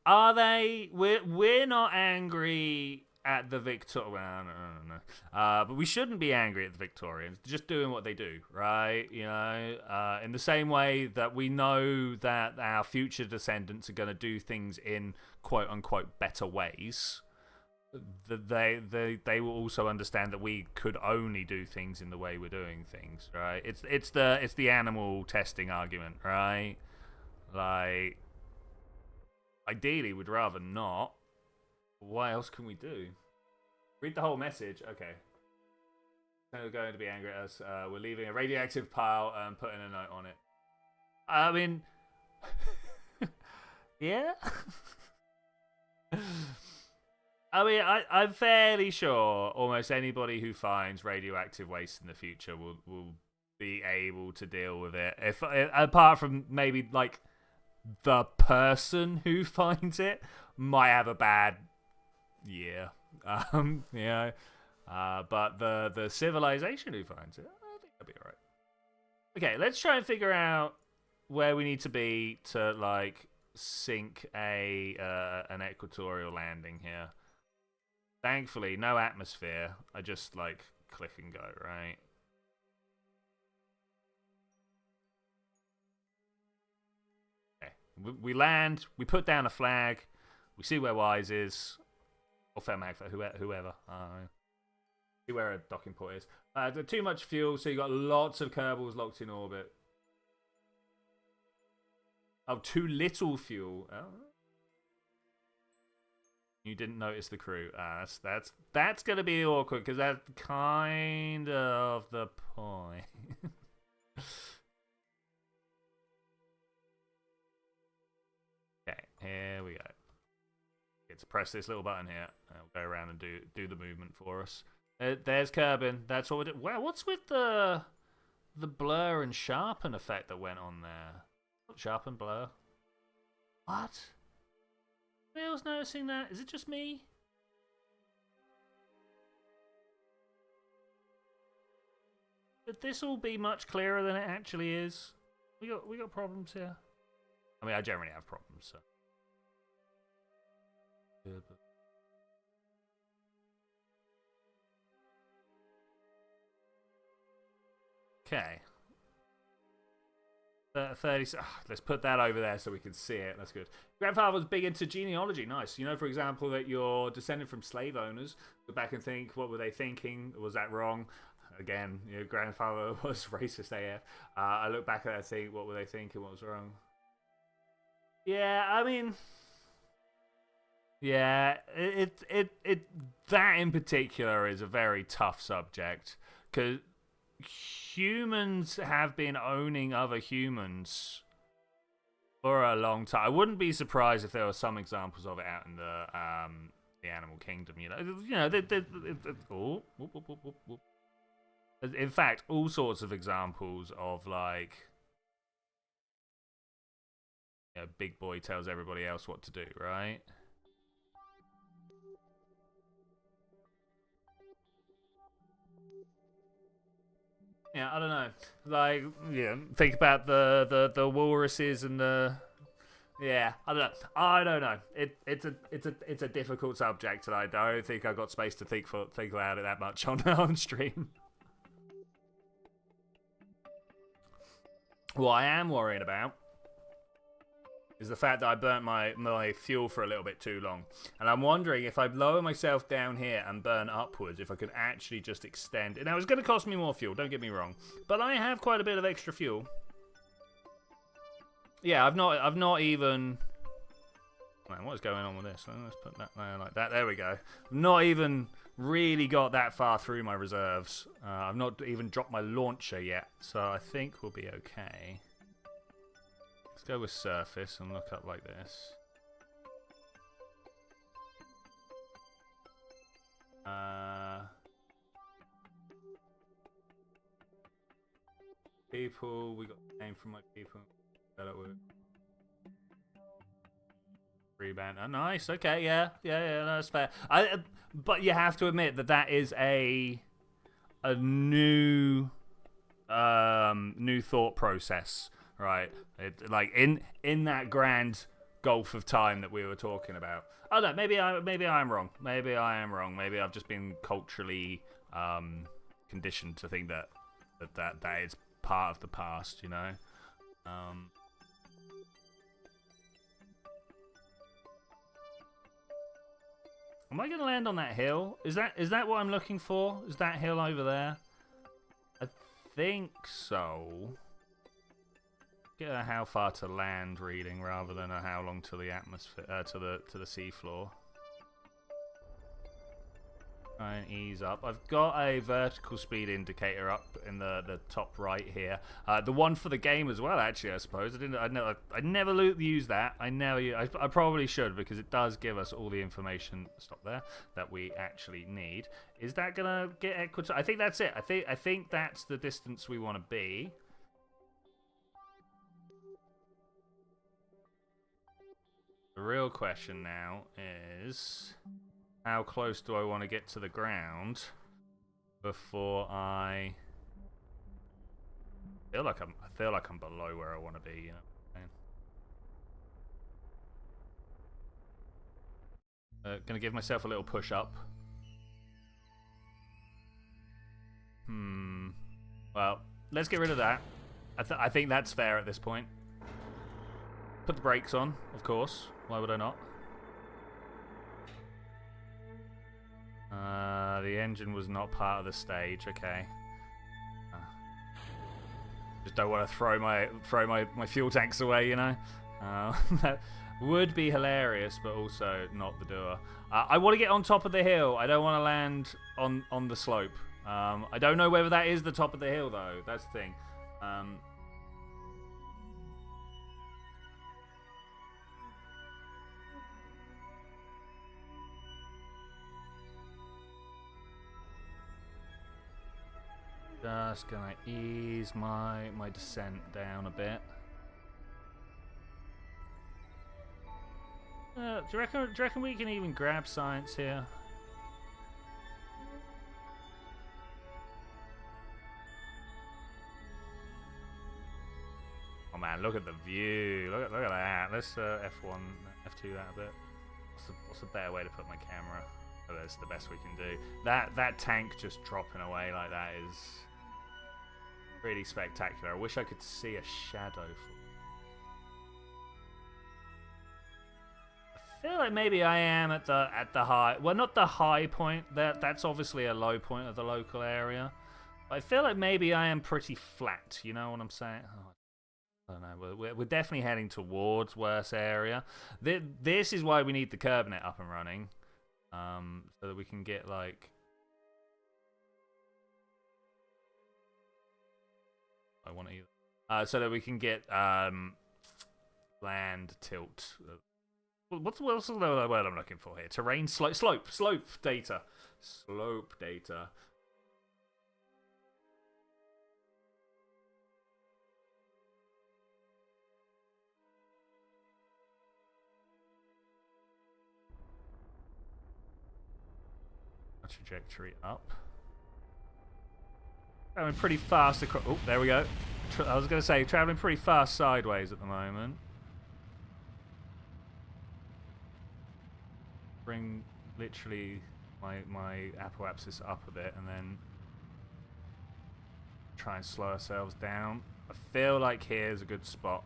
are they? We're not angry at the Victorians. No. But we shouldn't be angry at the Victorians. They're just doing what they do, right? In the same way that we know that our future descendants are going to do things in quote unquote better ways. They will also understand that we could only do things in the way we're doing things, right? It's the animal testing argument, right? Like, ideally, we'd rather not. What else can we do? Read the whole message. Okay. They're going to be angry at us. We're leaving a radioactive pile and putting a note on it. I mean, yeah. I mean, I'm fairly sure almost anybody who finds radioactive waste in the future will be able to deal with it. If apart from maybe like the person who finds it might have a bad year. But the civilization who finds it, I think they'll be alright. Okay, let's try and figure out where we need to be to like sink an equatorial landing here. Thankfully, no atmosphere. I just like click and go, right? Okay, we land. We put down a flag. We see where Wise is, or Fermag, whoever. See where a docking port is. Too much fuel, so you got lots of Kerbals locked in orbit. Oh, too little fuel. Oh. You didn't notice the crew. That's gonna be awkward because that's kind of the point. Okay, here we go. Get to press this little button here. We'll go around and do the movement for us. There's Kerbin. That's what we're doing. Wow, what's with the blur and sharpen effect that went on there? Sharpen, blur. What? Anybody else noticing that? Is it just me? Could this all be much clearer than it actually is? We got problems here. I mean, I generally have problems, so. Okay. 30. Let's put that over there so we can see it. That's good. Grandfather was big into genealogy. Nice. You know, for example, that you're descended from slave owners. Go back and think, what were they thinking? Was that wrong? Again, grandfather was racist AF. I look back at that and think, what were they thinking? What was wrong? Yeah, I mean, yeah, that in particular is a very tough subject because humans have been owning other humans for a long time. I wouldn't be surprised if there were some examples of it out in the animal kingdom. In fact, all sorts of examples of like, big boy tells everybody else what to do, right? Yeah, I don't know. Like, think about the walruses and the. Yeah, I don't know. It's a difficult subject, and I don't think I've got space to think about it that much on stream. What I am worrying about is the fact that I burnt my fuel for a little bit too long. And I'm wondering if I lower myself down here and burn upwards, if I could actually just extend. Now, it's going to cost me more fuel, don't get me wrong. But I have quite a bit of extra fuel. Yeah, I've not even... Man, what is going on with this? Let's put that there like that. There we go. Not even really got that far through my reserves. I've not even dropped my launcher yet. So I think we'll be okay. Let's go with surface and look up like this. People, we got the name from my people. That work. Rebound. Oh, nice. Okay, yeah, that's fair. But you have to admit that is a new thought process. Right, like in that grand gulf of time that we were talking about. Oh no, maybe I'm wrong. Maybe I am wrong. Maybe I've just been culturally conditioned to think that is part of the past. Am I going to land on that hill? Is that what I'm looking for? Is that hill over there? I think so. Get a how far to land reading rather than a how long to the atmosphere to the seafloor. Try and ease up. I've got a vertical speed indicator up in the top right here. The one for the game as well, actually. I suppose I never use that. I probably should because it does give us all the information. Stop there. That we actually need. Is that gonna get equator? I think that's it. I think that's the distance we want to be. The real question now is, how close do I want to get to the ground before I feel like I'm below where I want to be, you know. Gonna give myself a little push up. Well, let's get rid of that. I think that's fair at this point. Put the brakes on, of course. Why would I not? The engine was not part of the stage. Okay. Just don't want to throw my fuel tanks away, you know. That would be hilarious, but also not the doer. I want to get on top of the hill. I don't want to land on the slope. I don't know whether that is the top of the hill, though. That's the thing. Just gonna ease my descent down a bit. Do you reckon we can even grab science here? Oh man, look at the view. Look at that. Let's F1, F2 that a bit. What's a better way to put my camera? Oh, that's the best we can do. That tank just dropping away like that is pretty spectacular. I wish I could see a shadow. I feel like maybe I am at the high. Well, not the high point. That's obviously a low point of the local area. But I feel like maybe I am pretty flat. You know what I'm saying? Oh, I don't know. We're definitely heading towards worse area. This is why we need the curb net up and running, so that we can get like. I want either. So that we can get land tilt. What's the word I'm looking for here? Terrain slope data. Slope data. Trajectory up. Traveling pretty fast across. Oh, there we go. I was going to say traveling pretty fast sideways at the moment. Bring literally my apoapsis up a bit and then try and slow ourselves down. I feel like here's a good spot.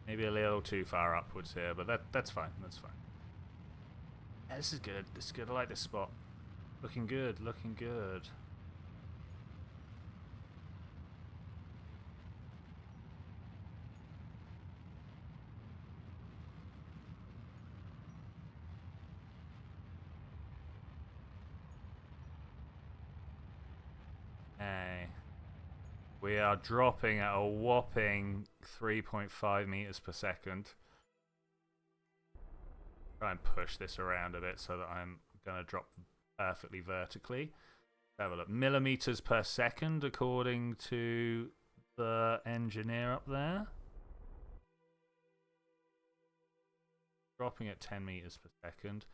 Maybe a little too far upwards here, but that's fine. That's fine. Yeah, this is good. This is good. I like this spot. Looking good. Looking good. Hey. We are dropping at a whopping 3.5 meters per second. Try and push this around a bit so that I'm going to drop perfectly vertically. Have a look. Millimeters per second according to the engineer up there. Dropping at 10 meters per second.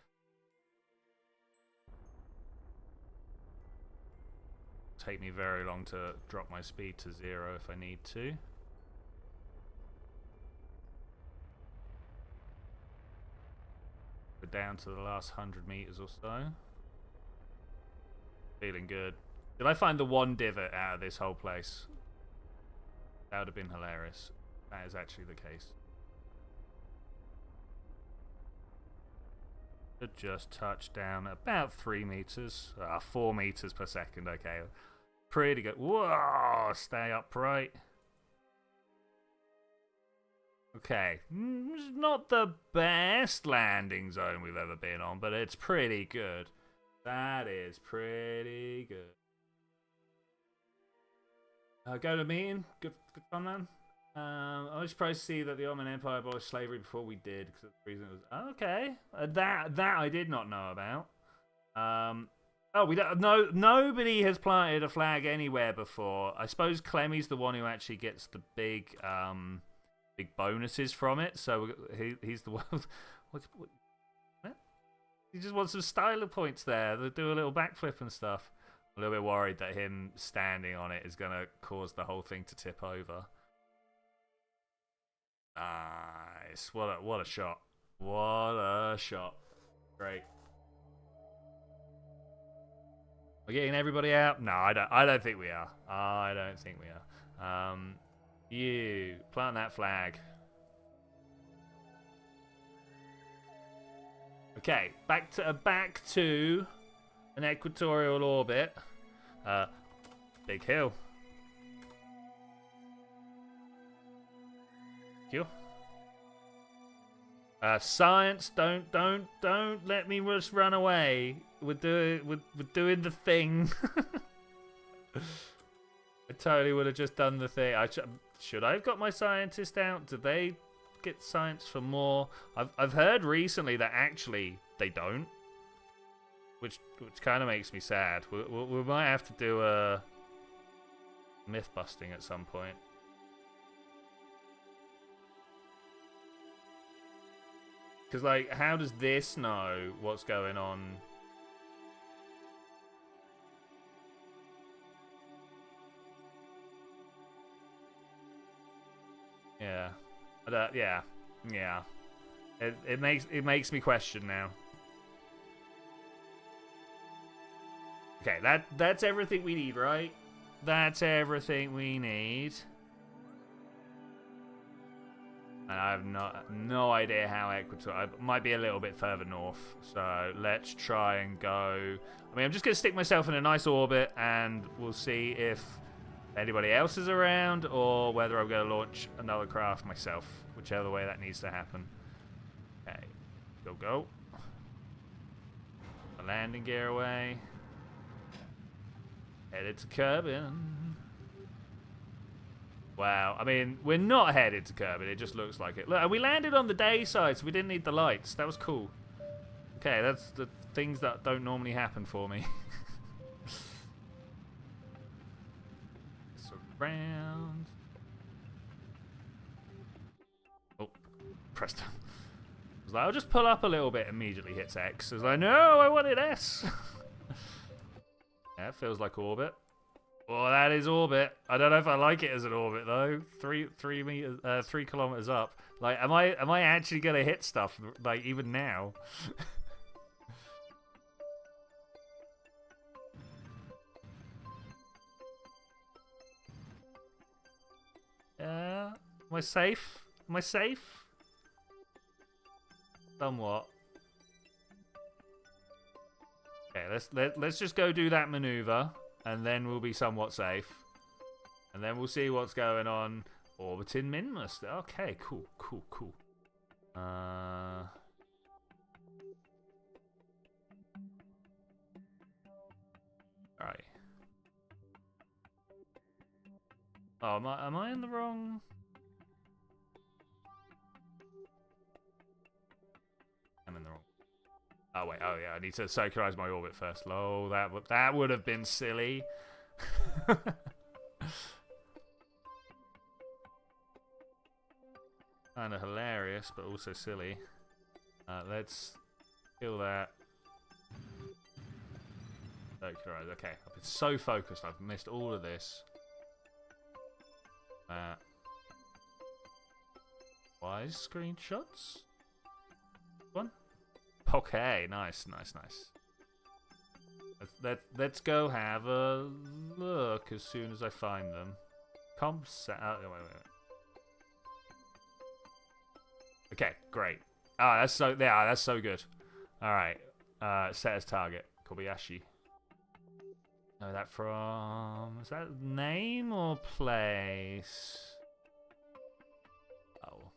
Take me very long to drop my speed to 0 if I need to. We're down to the last 100 meters or so. Feeling good. Did I find the one divot out of this whole place? That would have been hilarious. That is actually the case. Should just touch down about 3 meters. 4 meters per second, okay. Pretty good. Whoa! Stay upright. Okay. Not the best landing zone we've ever been on, but it's pretty good. That is pretty good. Go to meeting. Good fun, man. I was surprised to see that the Ottoman Empire abolished slavery before we did, because the reason it was okay. That I did not know about. Oh, we don't. No, nobody has planted a flag anywhere before. I suppose Clemmy's the one who actually gets the big bonuses from it. So he's the one. What? He just wants some styler points there. They do a little backflip and stuff. I'm a little bit worried that him standing on it is gonna cause the whole thing to tip over. Nice. What a shot. What a shot. Great. We're getting everybody out? No, I don't think we are. I don't think we are. You plant that flag. Okay, back to an equatorial orbit. Big hill. Thank you. Science, don't let me just run away. We're doing the thing. I totally would have just done the thing. Should I have got my scientist out? Do they get science for more? I've heard recently that actually they don't, which kind of makes me sad. We might have to do a myth busting at some point. Because, like, how does this know what's going on? Yeah. Yeah. It makes me question now. Okay, that's everything we need, right? That's everything we need. And I have no idea how Equator. It might be a little bit further north. So let's try and go. I mean, I'm just going to stick myself in a nice orbit, and we'll see if anybody else is around, or whether I'm going to launch another craft myself. Whichever way that needs to happen. Okay, go. The landing gear away. Headed to Kerbin. Wow, I mean, we're not headed to Kerbin, it just looks like it. Look, and we landed on the day side, so we didn't need the lights. That was cool. Okay, that's the things that don't normally happen for me. Around. Oh, pressed down. I was like, I'll just pull up a little bit, immediately hits X. I was like, no, I wanted S. Yeah, it feels like orbit. Oh, that is orbit. I don't know if I like it as an orbit though. 3 kilometers up. Like, am I actually gonna hit stuff like even now? Am I safe? Am I safe? Somewhat. Okay, let's just go do that maneuver, and then we'll be somewhat safe. And then we'll see what's going on. Orbiting Minmus. Okay, cool. Alright. Oh, am I in the wrong? I'm in the wrong. Oh wait, oh yeah, I need to circularize my orbit first. Oh, that would have been silly. Kind of hilarious, but also silly. Let's kill that. Circularize. Okay, I've been so focused, I've missed all of this. Wise screenshots? One? Okay, nice. Let's go have a look as soon as I find them. Wait. Okay, great. That's so good. Alright. Set as target. Kobayashi. Know that from... Is that name or place? Oh.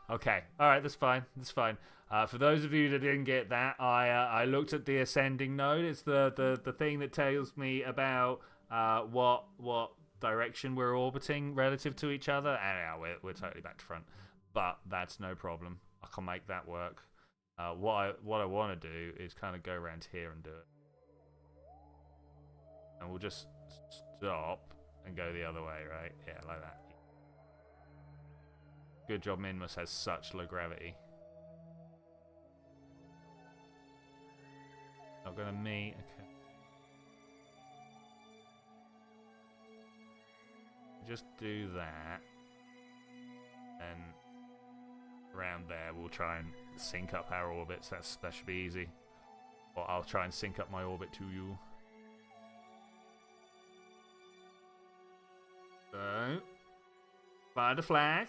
Okay. Alright, that's fine. For those of you that didn't get that, I looked at the ascending node. It's the thing that tells me about what direction we're orbiting relative to each other. And yeah, we're totally back to front. But that's no problem. I can make that work. What I want to do is kind of go around here and do it, and we'll just stop and go the other way, right? Yeah, like that. Good job, Minmus has such low gravity. Not gonna meet. Okay. Just do that, and around there we'll try and sync up our orbits. That should be easy. Or I'll try and sync up my orbit to you. So, fly the flag.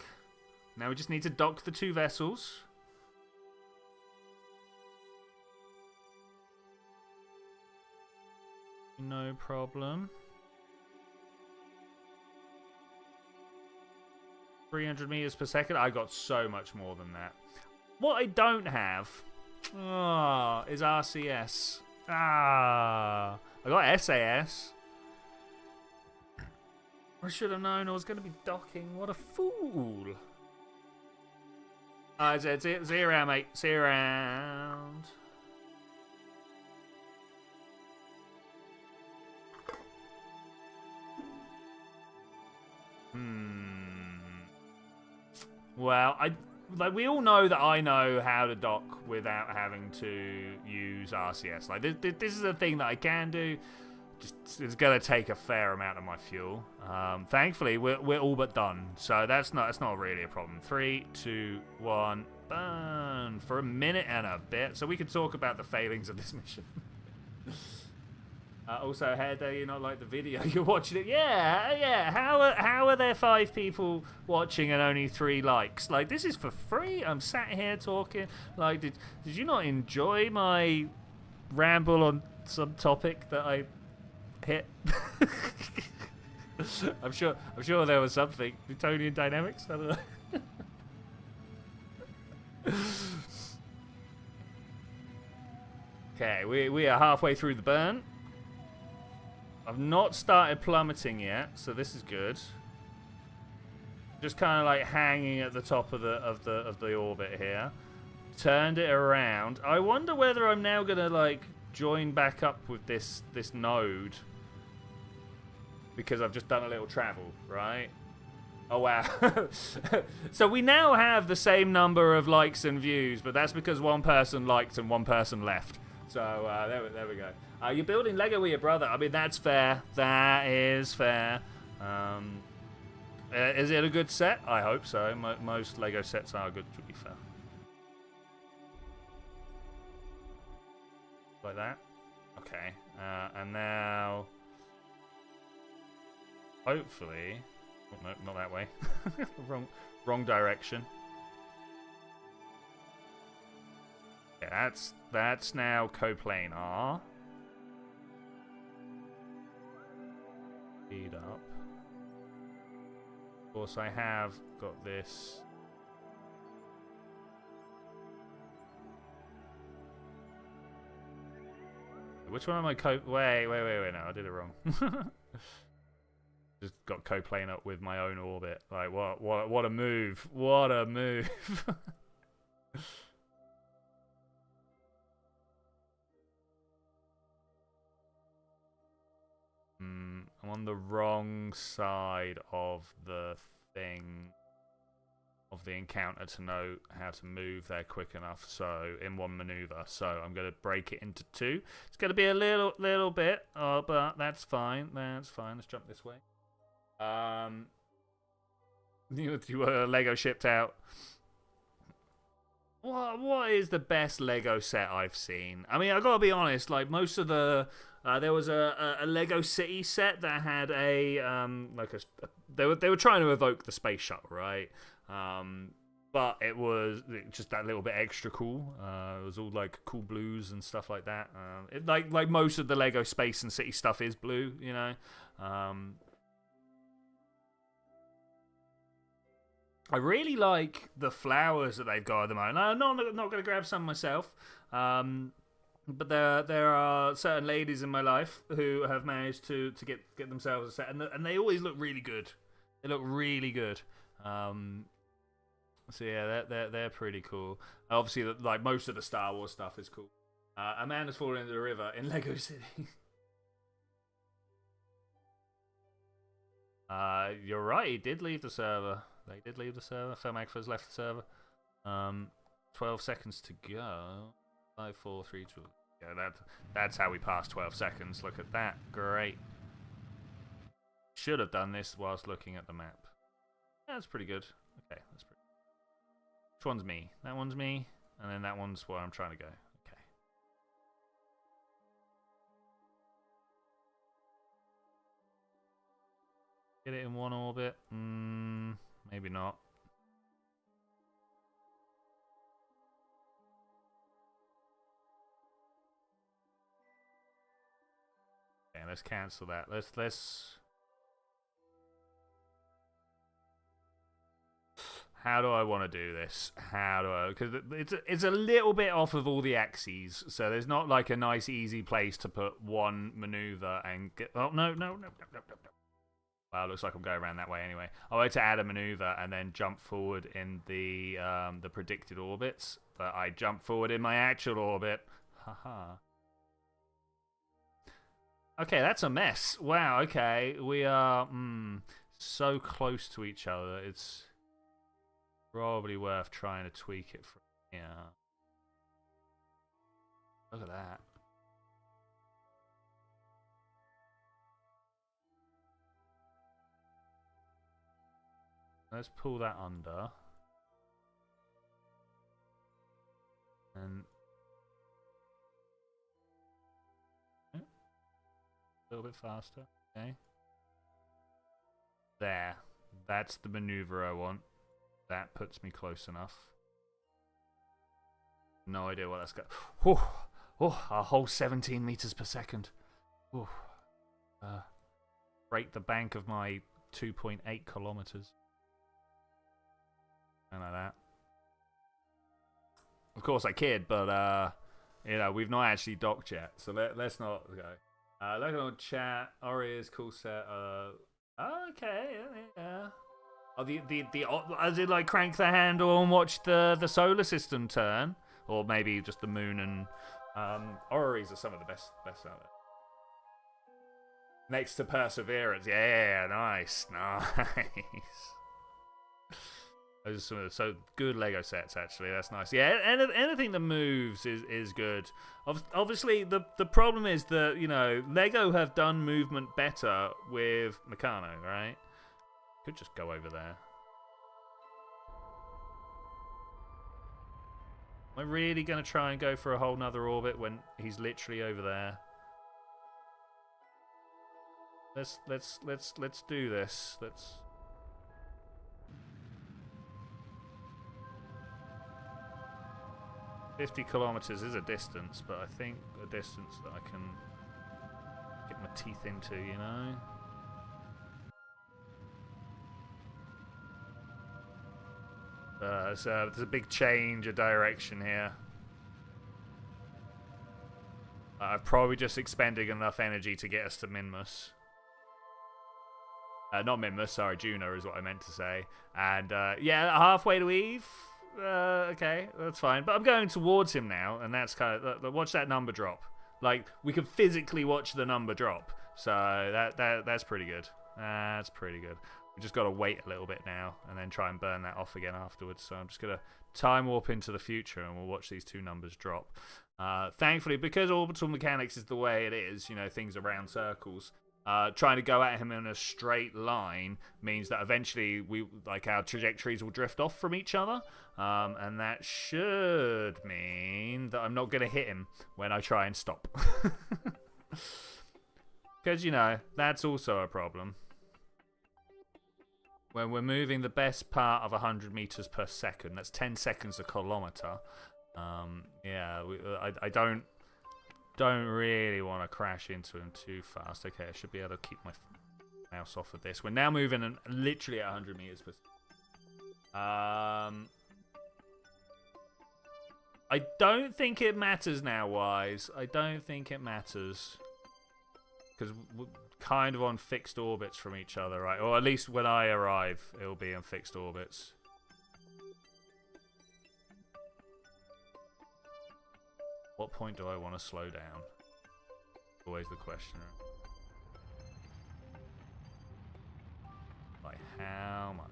Now we just need to dock the 2 vessels. No problem. 300 meters per second. I got so much more than that. What I don't have is RCS. I got SAS. I should have known I was going to be docking. What a fool. See you around, mate. See you around. Well, we all know that I know how to dock without having to use RCS. Like this is a thing that I can do. Just it's gonna take a fair amount of my fuel. Thankfully, we're all but done, so that's not really a problem. 3, 2, 1, burn for a minute and a bit, so we can talk about the failings of this mission. Also, Heather, you not like the video? You're watching it? Yeah. How are there 5 people watching and only 3 likes? Like, this is for free. I'm sat here talking. Like, did you not enjoy my ramble on some topic that I hit? I'm sure there was something. Newtonian dynamics. I don't know. Okay, we are halfway through the burn. I've not started plummeting yet, so this is good. Just kind of like hanging at the top of the orbit here. Turned it around. I wonder whether I'm now gonna like join back up with this node because I've just done a little travel, right? Oh wow. So we now have the same number of likes and views, but that's because one person liked and one person left. So there we go. You're building Lego with your brother. I mean, that's fair. That is fair. Is it a good set? I hope so. Most Lego sets are good, to be fair. Like that. Okay. And now, hopefully, oh, no, not that way. wrong direction. Yeah, that's now coplanar. Speed up. Of course, I have got this. Which one am I Wait, no, I did it wrong. Just got coplanar with my own orbit. Like, what a move. What a move. I'm on the wrong side of the thing, of the encounter to know how to move there quick enough, so in one maneuver. So I'm going to break it into 2. It's going to be a little bit, but that's fine. That's fine. Let's jump this way. You were Lego shipped out. What is the best Lego set I've seen? I mean, I gotta be honest. Like most of the, there was a Lego City set that had a they were trying to evoke the space shuttle, right? But it was just that little bit extra cool. It was all like cool blues and stuff like that. Like most of the Lego Space and City stuff is blue, you know. I really like the flowers that they've got at the moment. I'm not going to grab some myself, but there are certain ladies in my life who have managed to get themselves a set, and they always look really good. They look really good. So yeah, they're pretty cool. Obviously, like most of the Star Wars stuff is cool. A man has fallen into the river in Lego City. You're right. He did leave the server. They did leave the server. Filmagfa's left the server. 12 seconds to go. 5, 4, 3, 2. Yeah, that's how we passed 12 seconds. Look at that. Great. Should have done this whilst looking at the map. That's pretty good. Okay, that's pretty. Which one's me? That one's me, and then that one's where I'm trying to go. Okay. Get it in one orbit? Maybe not. Okay, let's cancel that. Let's. How do I want to do this? How do I? Because it's a little bit off of all the axes, so there's not like a nice easy place to put one maneuver and get. Oh no. Well, looks like I'm going around that way anyway. I want to add a maneuver and then jump forward in the predicted orbits, but I jump forward in my actual orbit. Haha. Okay, that's a mess. Wow. Okay, we are so close to each other. It's probably worth trying to tweak it from here. Look at that. Let's pull that under. And a little bit faster. Okay. There. That's the maneuver I want. That puts me close enough. No idea what that's got. Oh, a whole 17 meters per second. Break the bank of my 2.8 kilometers. And like that. Of course I kid, but you know, we've not actually docked yet, so let's not go. Look on chat. Ori is cool set. Okay, yeah. Oh, the as in like crank the handle and watch the solar system turn, or maybe just the moon and Ori's are some of the best out there. Next to Perseverance, yeah, nice. Those are some of the, so good Lego sets actually. That's nice. Yeah, anything that moves is good. Obviously, the problem is that Lego have done movement better with Meccano, right? Could just go over there. Am I really going to try and go for a whole nother orbit when he's literally over there? Let's do this. Let's. 50 kilometers is a distance, but I think a distance that I can get my teeth into, So there's a big change of direction here. I've probably just expended enough energy to get us to Minmus. Not Minmus, sorry, Juno is what I meant to say. And yeah, halfway to Eve. Okay, that's fine. But I'm going towards him now, and that's kind of watch that number drop. Like we can physically watch the number drop, so that's pretty good. That's pretty good. We just got to wait a little bit now, and then try and burn that off again afterwards. So I'm just gonna time warp into the future, and we'll watch these two numbers drop. Thankfully, because orbital mechanics is the way it is, things are round circles. Trying to go at him in a straight line means that eventually our trajectories will drift off from each other, and that should mean that I'm not going to hit him when I try and stop. Because, that's also a problem. When we're moving the best part of 100 meters per second, that's 10 seconds a kilometer. Yeah, I don't really want to crash into him too fast. Okay, I should be able to keep my mouse off of this. We're now moving literally at 100 meters per second. I don't think it matters now, Wise. I don't think it matters. Because we're kind of on fixed orbits from each other, right? Or at least when I arrive, it'll be on fixed orbits. What point do I want to slow down? Always the question. By how much?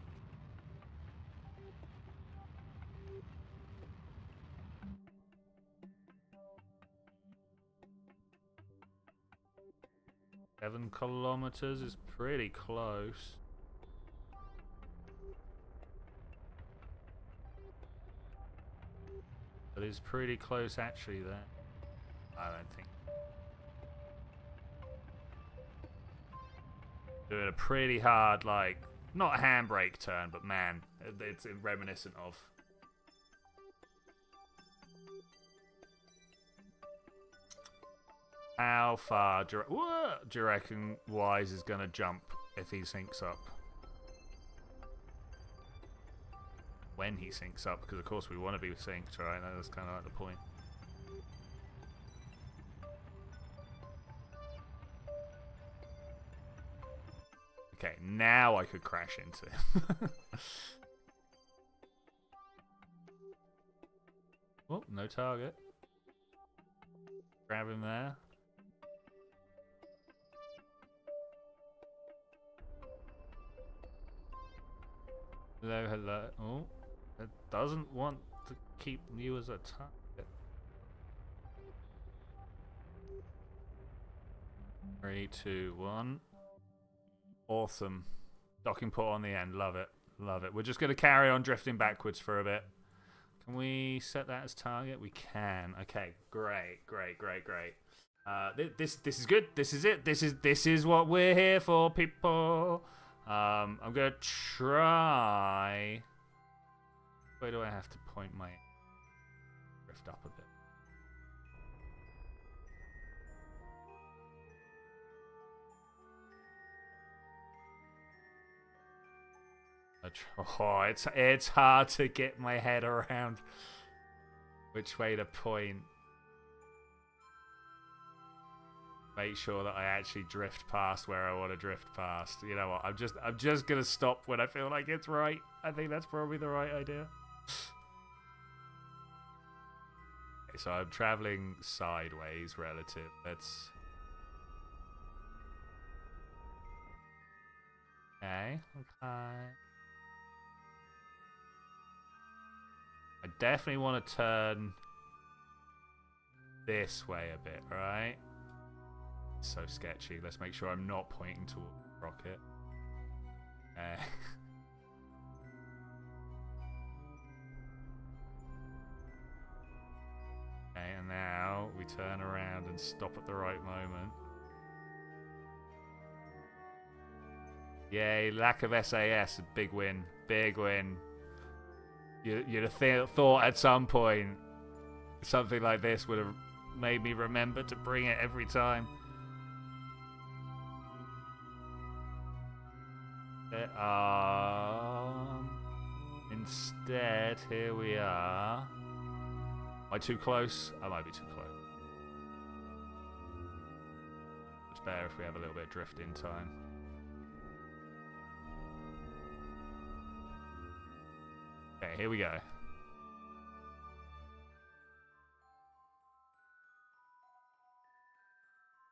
Seven kilometers is pretty close. But it's pretty close actually there. I don't think. Doing a pretty hard, like, not a handbrake turn, but man, it's reminiscent of. How far do you reckon Wise is going to jump if he syncs up? When he syncs up, because of course we want to be synced, right? That's kind of like the point. Okay, now I could crash into him. Oh, no target. Grab him there. Hello, hello. Oh, it doesn't want to keep you as a target. 3, 2, 1. Awesome. Docking port on the end. Love it. Love it. We're just going to carry on drifting backwards for a bit. Can we set that as target? We can. Okay. Great. Great. Great. Great. This is good. This is it. This is what we're here for, people. I'm gonna try. Where do I have to point my drift up a bit? Oh, it's hard to get my head around which way to point. Make sure that I actually drift past where I want to drift past. You know what? I'm just gonna stop when I feel like it's right. I think that's probably the right idea. Okay, so I'm traveling sideways relative. Let's. Okay. I definitely want to turn this way a bit, right? So sketchy. Let's make sure I'm not pointing towards the rocket. Okay, and now we turn around and stop at the right moment. Yay, lack of SAS, a big win. Big win. You'd have thought at some point something like this would have made me remember to bring it every time. Instead, here we are. Am I too close? I might be too close. It's better if we have a little bit of drift in time. Okay, here we go.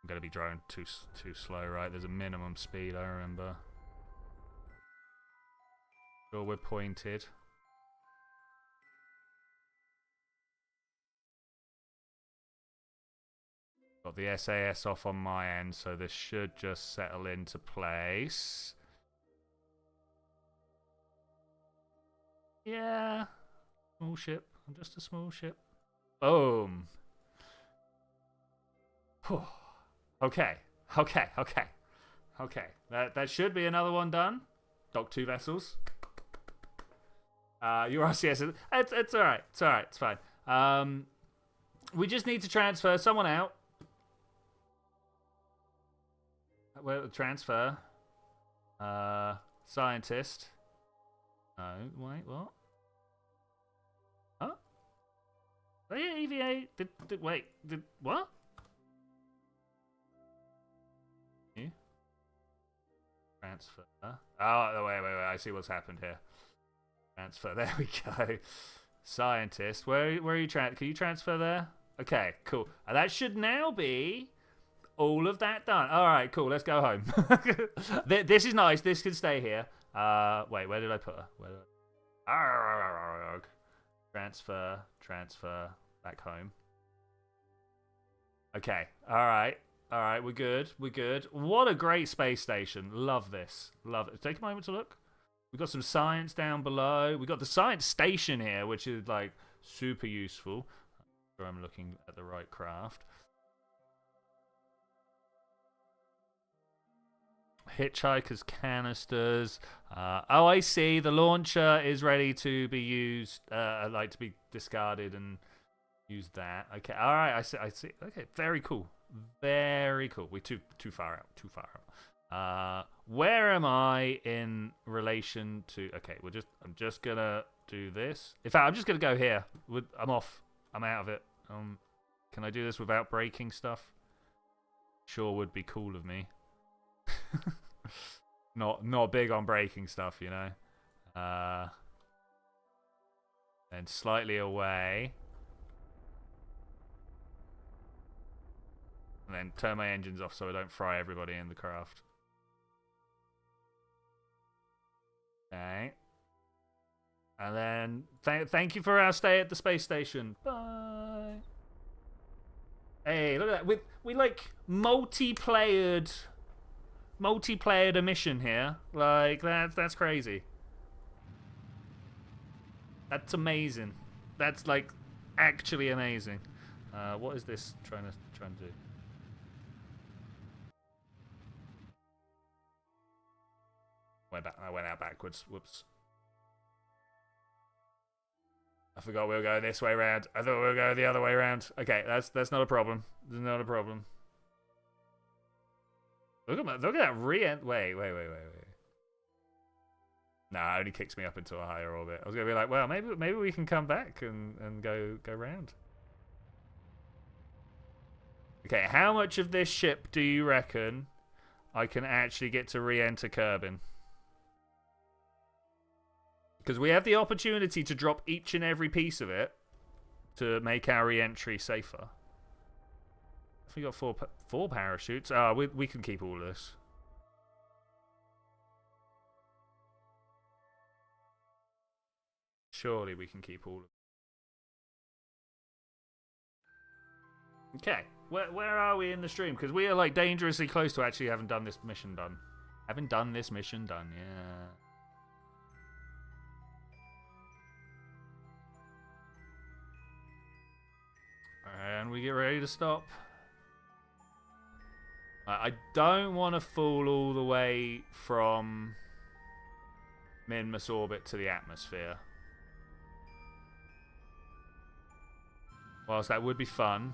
I'm gonna be driving too slow, right? There's a minimum speed, I remember. Sure, we're pointed. Got the SAS off on my end, so this should just settle into place. Yeah. Small ship. I'm just a small ship. Boom. Okay. Okay. Okay. Okay. That should be another one done. Dock 2 vessels. Your RCS. It's alright. It's alright. It's fine. We just need to transfer someone out. Well, transfer. Scientist. No, wait, what? Huh? Oh, yeah, EVA. Wait, what? You? Transfer. Oh, wait. I see what's happened here. Transfer. There we go. Scientist. Where are you can you transfer there? Okay, cool. That should now be all of that done. All right, cool. Let's go home. This is nice. This can stay here. Wait, where did I put her? Transfer, back home. Okay, all right, we're good. What a great space station. Love this. Love it. Take a moment to look. We've got some science down below. We've got the science station here, which is like super useful. I'm sure I'm looking at the right craft. Hitchhiker's canisters. Oh, I see. The launcher is ready to be used, like to be discarded and use that. Okay, all right. I see. Okay, very cool. We're too far out. Where am I in relation to? Okay, I'm just gonna do this. In fact, I'm just gonna go here. I'm off. I'm out of it. Can I do this without breaking stuff? Sure would be cool of me. Not big on breaking stuff, you know. And slightly away. And then turn my engines off so I don't fry everybody in the craft. Okay. And then thank you for our stay at the space station. Bye. Hey, look at that. We like multiplayered a mission here. Like that's crazy. That's amazing. That's like actually amazing. What is this trying to do? I went out backwards. Whoops. I forgot we were going this way around. I thought we were going the other way around. Okay, that's not a problem. There's not a problem. Look at that re-end. Wait. Nah, it only kicks me up into a higher orbit. I was gonna be like, well, maybe we can come back and go round. Okay, how much of this ship do you reckon I can actually get to re-enter Kerbin? Because we have the opportunity to drop each and every piece of it to make our re-entry safer. We got four parachutes. We can keep all this. Surely we can keep all of it. Okay, where are we in the stream? Because we are like dangerously close to actually having done this mission done. Yeah. And we get ready to stop. I don't want to fall all the way from Minmus orbit to the atmosphere. Whilst that would be fun,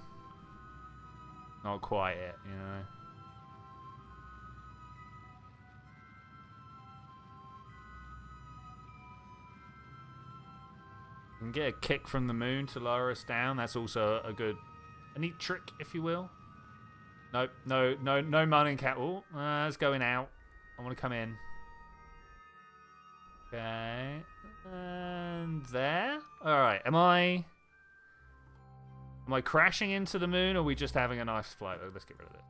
not quite it, you know. You can get a kick from the moon to lower us down. That's also a neat trick, if you will. Nope, no money cat. Oh, it's going out. I want to come in. Okay, and there. All right. Am I crashing into the moon, or are we just having a nice flight? Oh, let's get rid of it.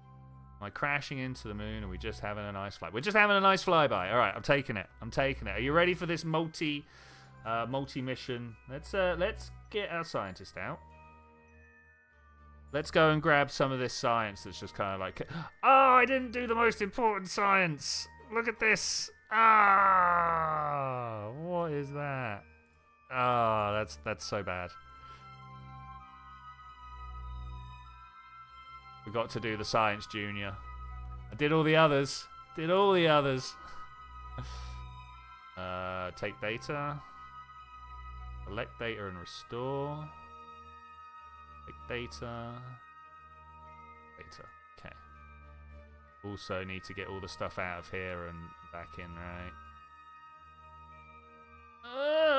Am I crashing into the moon, or are we just having a nice flight? We're just having a nice flyby. All right, I'm taking it. Are you ready for this multi-mission? Let's get our scientist out. Let's go and grab some of this science that's just kind of like... Oh, I didn't do the most important science. Look at this. Ah, what is that? Ah, that's so bad. We got to do the science junior. I did all the others. Take data. Select data and restore. Data. Okay. Also need to get all the stuff out of here and back in, right?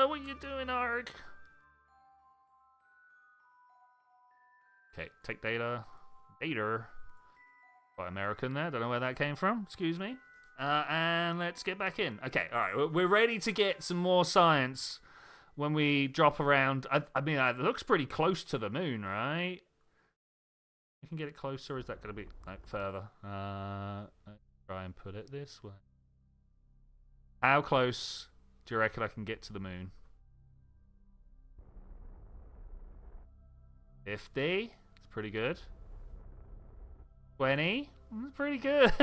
What are you doing, Arg? Okay, take data. Quite American there. Don't know where that came from. Excuse me. And let's get back in. Okay, all right. We're ready to get some more science when we drop around. I mean, it looks pretty close to the moon, right? can get it closer, or is that going to be like further? Let's try and put it this way. How close do you reckon I can get to the moon? 50? It's pretty good. 20? That's pretty good.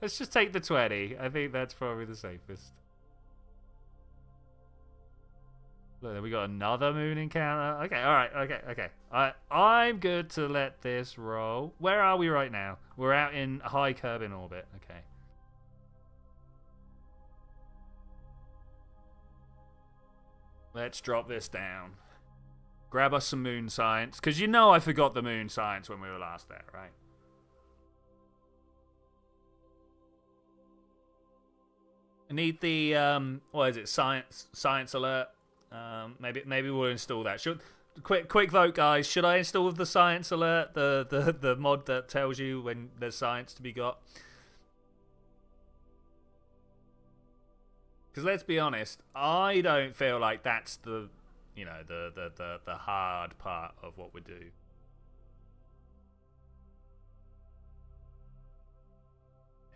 Let's just take the 20. I think that's probably the safest. Look, then we got another moon encounter. Okay, alright, okay. I'm good to let this roll. Where are we right now? We're out in high Kerbin orbit. Okay. Let's drop this down. Grab us some moon science. Because you know I forgot the moon science when we were last there, right? I need the, what is it? Science alert. Maybe we'll install that. Quick vote, guys. Should I install the science alert, the mod that tells you when there's science to be got? Because let's be honest, I don't feel like that's the, you know, the hard part of what we do.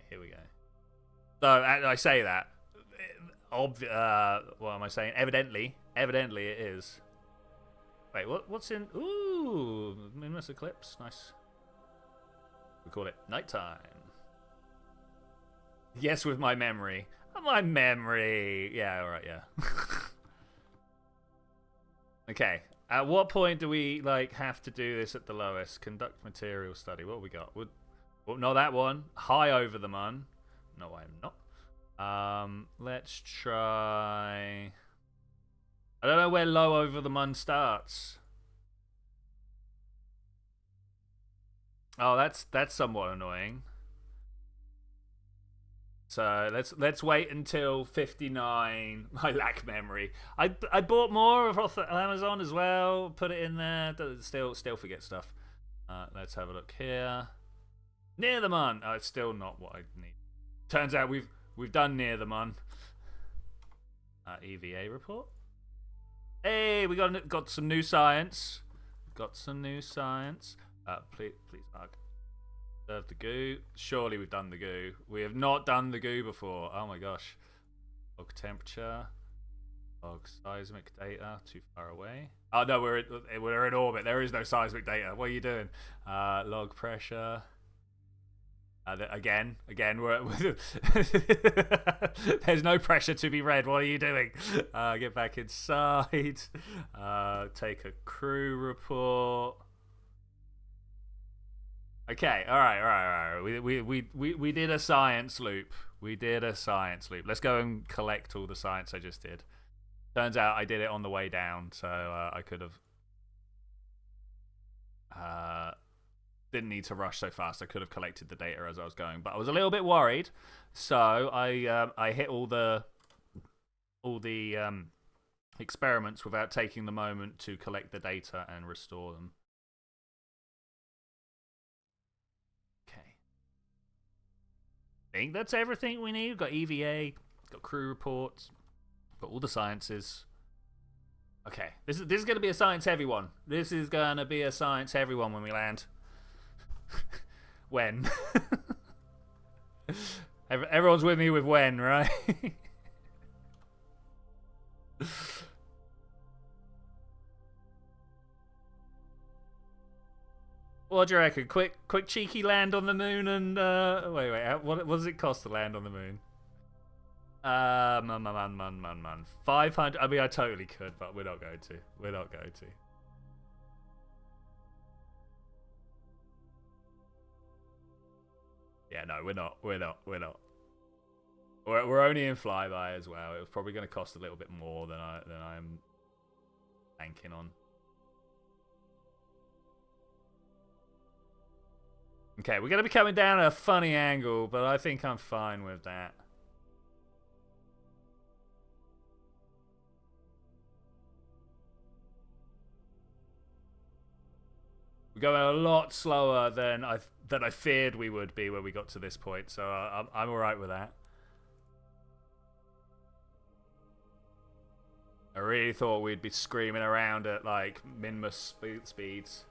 Here we go. So I say that. What am I saying? Evidently it is. Wait, what's in? Ooh, Minmus eclipse. Nice. We call it nighttime. Yes, with my memory. My memory. Yeah, all right. Yeah. Okay. At what point do we like have to do this at the lowest? Conduct material study. What have we got? Well, not that one. High over the mun. No, I'm not. Let's try. I don't know where low over the mun starts. Oh, that's somewhat annoying. So let's wait until 59. I lack memory. I bought more off Amazon as well. Put it in there. Still forget stuff. Let's have a look here. Near the mun. Oh, it's still not what I need. Turns out we've done near the mun. EVA report. Hey, we got some new science. Got some new science. Please, observe the goo. Surely we've done the goo. We have not done the goo before. Oh my gosh. Log temperature. Log seismic data. Too far away. Oh no, we're in orbit. There is no seismic data. What are you doing? Log pressure. Again, there's no pressure to be read. What are you doing? Get back inside. Take a crew report. Okay, all right. We did a science loop. Let's go and collect all the science I just did. Turns out I did it on the way down, so I could have. Didn't need to rush so fast. I could have collected the data as I was going, but I was a little bit worried, so I hit all the experiments without taking the moment to collect the data and restore them. Okay, I think that's everything we need. We've got EVA, got crew reports, got all the sciences. Okay, this is going to be a science heavy one. This is going to be a science heavy one when we land. When? Everyone's with me with when, right? What do you reckon? Quick cheeky land on the moon and wait. What does it cost to land on the moon? Man. 500. I mean, I totally could, but we're not going to. Yeah, no, we're not. We're only in flyby as well. It was probably going to cost a little bit more than I'm banking on. Okay, we're going to be coming down at a funny angle, but I think I'm fine with that. We're going a lot slower than I feared we would be when we got to this point, so I'm alright with that. I really thought we'd be screaming around at like Minmus speeds.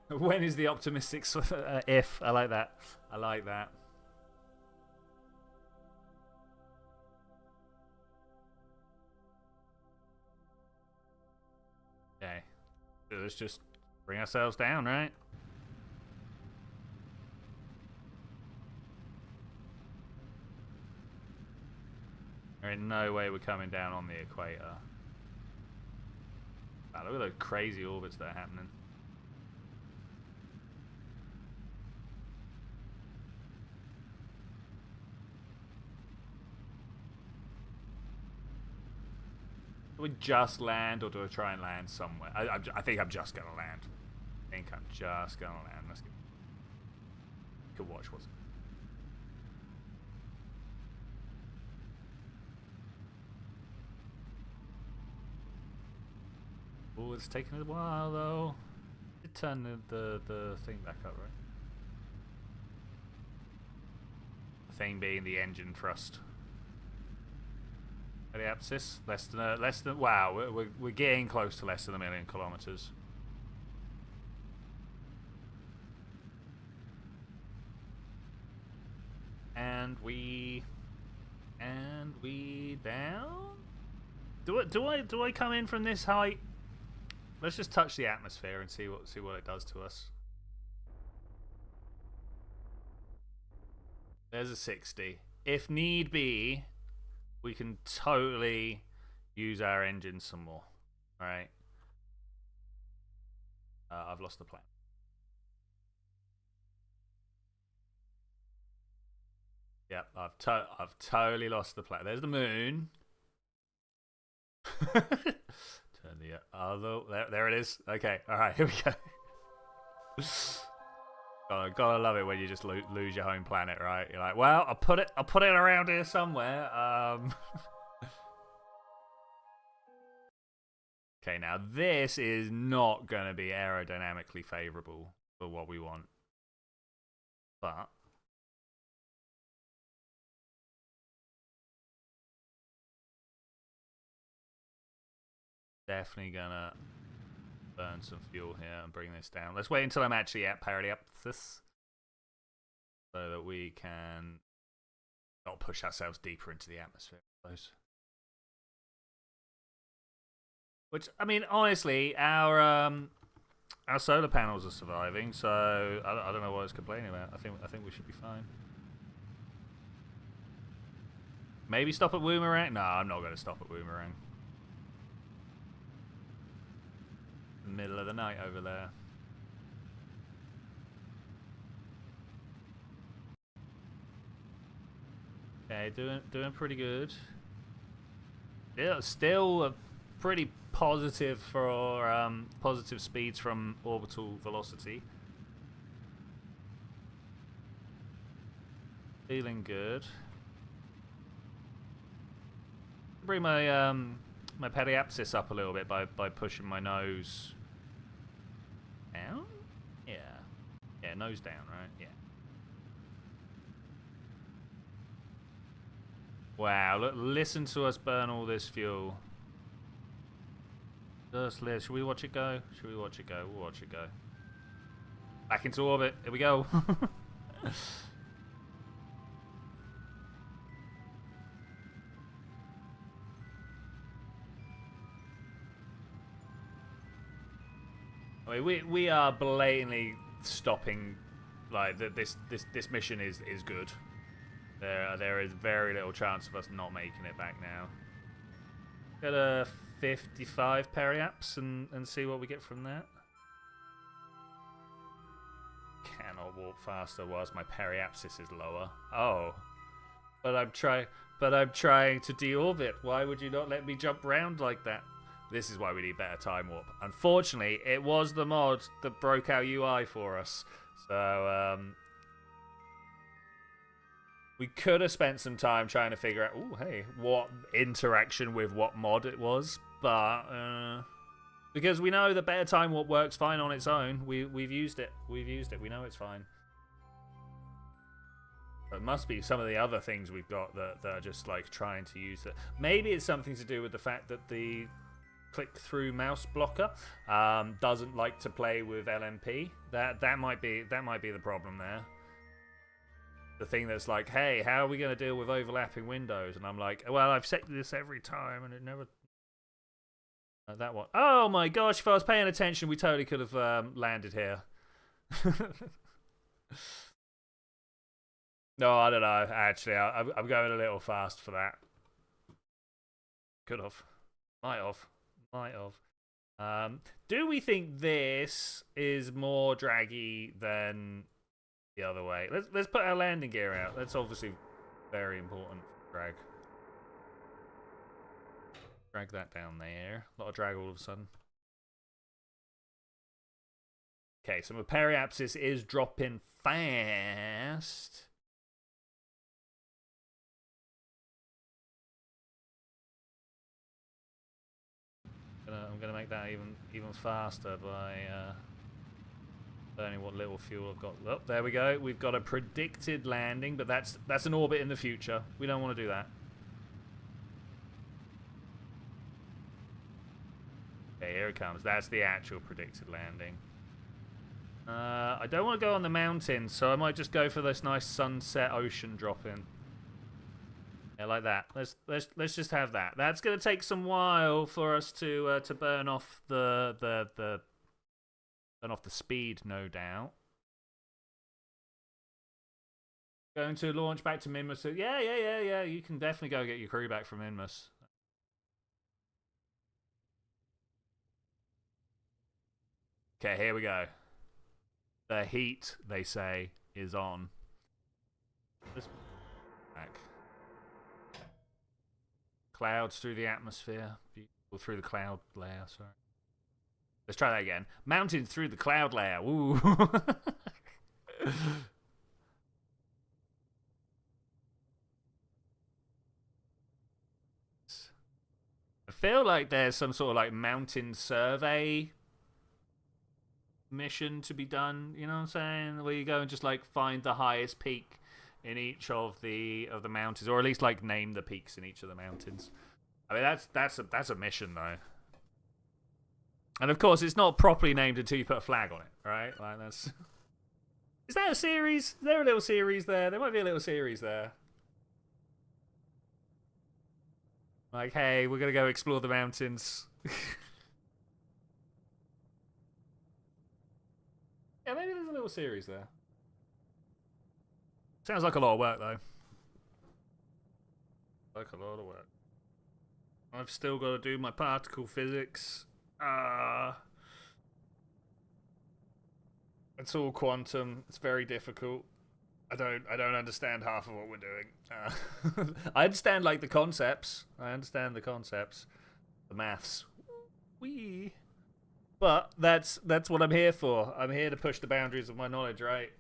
When is the optimistic if? I like that. I like that. Okay. So let's just bring ourselves down, right? There ain't no way we're coming down on the equator. Wow, look at those crazy orbits that are happening. Do we just land, or do I try and land somewhere? I think I'm just gonna land. I think I'm just gonna land. Let's go watch what's. Oh, it's taking a while though. It turned the thing back up, right? The thing being the engine thrust. Periapsis, less than. Wow, we're getting close to less than 1 million kilometers. And we down. Do I come in from this height? Let's just touch the atmosphere and see what it does to us. There's a 60. If need be, we can totally use our engine some more. All right. I've lost the plan. Yep, I've totally lost the plan. There's the moon. Turn the other. There it is. Okay. All right. Here we go. Gotta love it when you just lose your home planet, right? You're like, well, I'll put it around here somewhere. Okay, now this is not gonna be aerodynamically favorable for what we want, but definitely gonna burn some fuel here and bring this down. Let's wait until I'm actually at periapsis so that we can not push ourselves deeper into the atmosphere, I suppose. Which, I mean, honestly, our solar panels are surviving, so I don't know what I was complaining about. I think we should be fine. Maybe stop at Woomerang? No, I'm not going to stop at Woomerang. Middle of the night over there. Okay, doing pretty good. Yeah, still pretty positive for positive speeds from orbital velocity. Feeling good. Bring my my periapsis up a little bit by pushing my nose down. Yeah, nose down, right? Yeah. Wow, look, listen to us burn all this fuel. Just listen. Should we watch it go? Should we watch it go? We'll watch it go. Back into orbit. Here we go. I mean, we are blatantly stopping. Like this mission is good. There is very little chance of us not making it back now. Get a 55 periaps and see what we get from that. Cannot walk faster whilst my periapsis is lower. Oh, but I'm trying to deorbit. Why would you not let me jump round like that? This is why we need better time warp. Unfortunately, it was the mod that broke our UI for us. So we could have spent some time trying to figure out, oh, hey, what interaction with what mod it was. But because we know the better time warp works fine on its own, we've used it. We've used it. We know it's fine. But it must be some of the other things we've got that are just like trying to use it. Maybe it's something to do with the fact that the click-through mouse blocker. Doesn't like to play with LMP. That might be the problem there. The thing that's like, hey, how are we going to deal with overlapping windows? And I'm like, well, I've set this every time, and it never. That one. Oh my gosh! If I was paying attention, we totally could have landed here. No, I don't know. Actually, I'm going a little fast for that. Could have. Might have. Do we think this is more draggy than the other way? Let's put our landing gear out. That's obviously very important. Drag that down there. A lot of drag all of a sudden. Okay, so my periapsis is dropping fast. I'm gonna make that even faster by learning what little fuel I've got. Oh, there we go. We've got a predicted landing, but that's an orbit in the future. We don't want to do that. Okay, here it comes. That's the actual predicted landing. I don't want to go on the mountain, so I might just go for this nice sunset ocean drop-in. Yeah, like that. Let's just have that. That's gonna take some while for us to burn off the speed, no doubt. Going to launch back to Minmus. Yeah. You can definitely go get your crew back from Minmus. Okay, here we go. The heat, they say, is on. Let's back. Clouds through the atmosphere. Beautiful through the cloud layer, sorry. Let's try that again. Mountains through the cloud layer. Ooh. I feel like there's some sort of like mountain survey mission to be done, you know what I'm saying? Where you go and just like find the highest peak in each of the mountains, or at least like name the peaks in each of the mountains. I mean, that's a mission though. And of course, it's not properly named until you put a flag on it, right? Like that's. Is that a series? Is there a little series there? There might be a little series there. Like, hey, we're gonna go explore the mountains. Yeah, maybe there's a little series there. Sounds like a lot of work, though. Like a lot of work. I've still got to do my particle physics. It's all quantum. It's very difficult. I don't understand half of what we're doing. I understand like the concepts. The maths. Wee. But that's what I'm here for. I'm here to push the boundaries of my knowledge, right?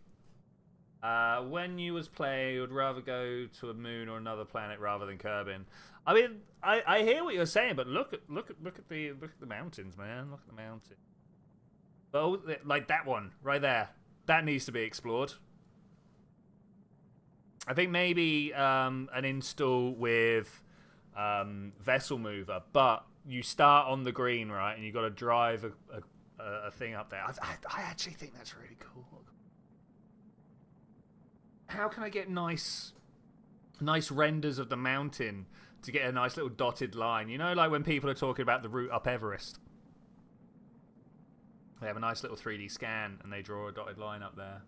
When you was playing, you would rather go to a moon or another planet rather than Kerbin. I mean, I hear what you're saying, but look at the mountains, man. Look at the mountains. Oh, like that one right there. That needs to be explored. I think maybe an install with vessel mover, but you start on the green, right, and you got to drive a thing up there. I actually think that's really cool. How can I get nice renders of the mountain to get a nice little dotted line? You know, like when people are talking about the route up Everest. They have a nice little 3D scan and they draw a dotted line up there.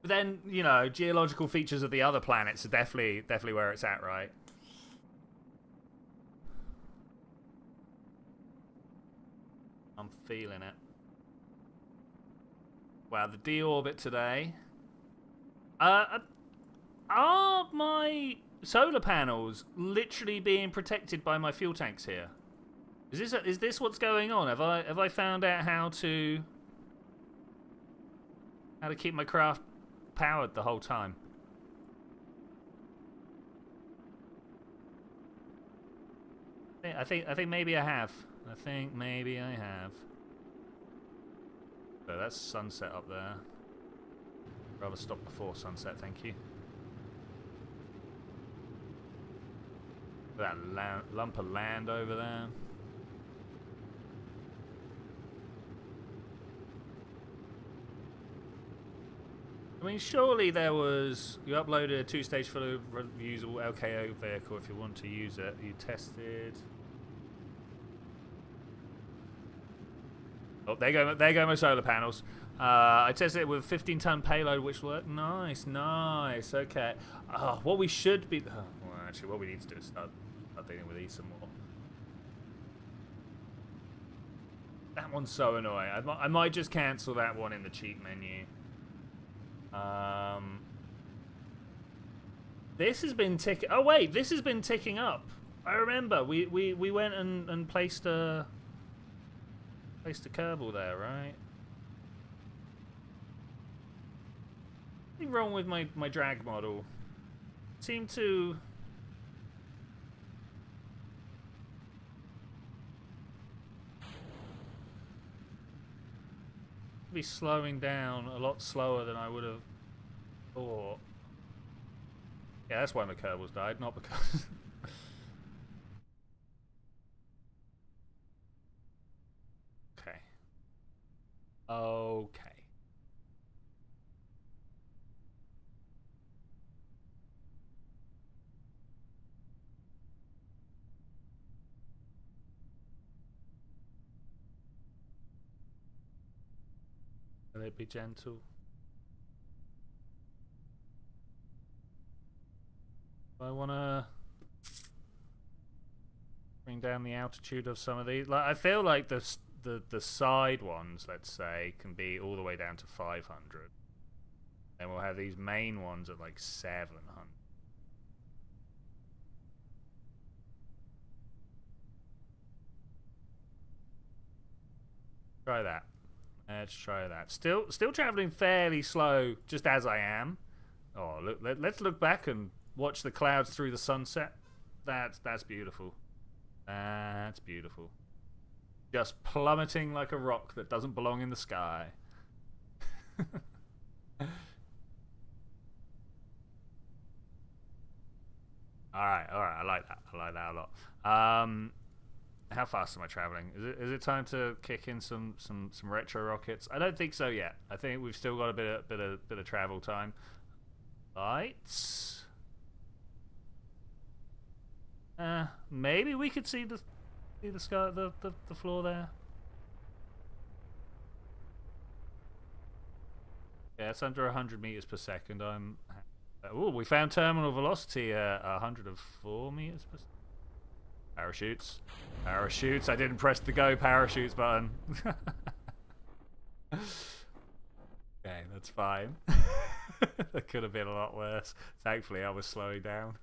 But then, you know, geological features of the other planets are definitely where it's at, right? I'm feeling it. Wow, the deorbit today. Are my solar panels literally being protected by my fuel tanks here? Is this what's going on? Have I found out how to keep my craft powered the whole time? I think maybe I have. So that's sunset up there. Rather stop before sunset, thank you. That lump of land over there. I mean, surely there was... You uploaded a 2-stage fully reusable LKO vehicle if you want to use it. You tested... Oh, there go my solar panels. I tested it with a 15-ton payload, which worked. Nice, nice. Okay. What we should be... well, actually, what we need to do is start dealing with these some more. That one's so annoying. I might just cancel that one in the cheat menu. This has been ticking... Oh, wait. This has been ticking up. I remember. We went and placed a... Placed a Kerbal there, right? Something wrong with my drag model. Seemed to... be slowing down a lot slower than I would have thought. Yeah, that's why my Kerbals died, not because... Okay. Okay. Will it be gentle? I want to bring down the altitude of some of these. Like, I feel like the side ones, let's say, can be all the way down to 500. Then we'll have these main ones at like 700. Try that. Let's try that. Still traveling fairly slow, just as I am. Oh, look! Let's look back and watch the clouds through the sunset. That's beautiful. That's beautiful. Just plummeting like a rock that doesn't belong in the sky. All right. I like that. I like that a lot. How fast am I traveling? Is it time to kick in some retro rockets? I don't think so yet. I think we've still got a bit of travel time. Lights. Maybe we could see the sky, the floor there. Yeah, it's under 100 meters per second. Oh, we found terminal velocity at 104 meters per second. Parachutes. Parachutes. I didn't press the go parachutes button. Okay, that's fine. That could have been a lot worse. Thankfully, I was slowing down.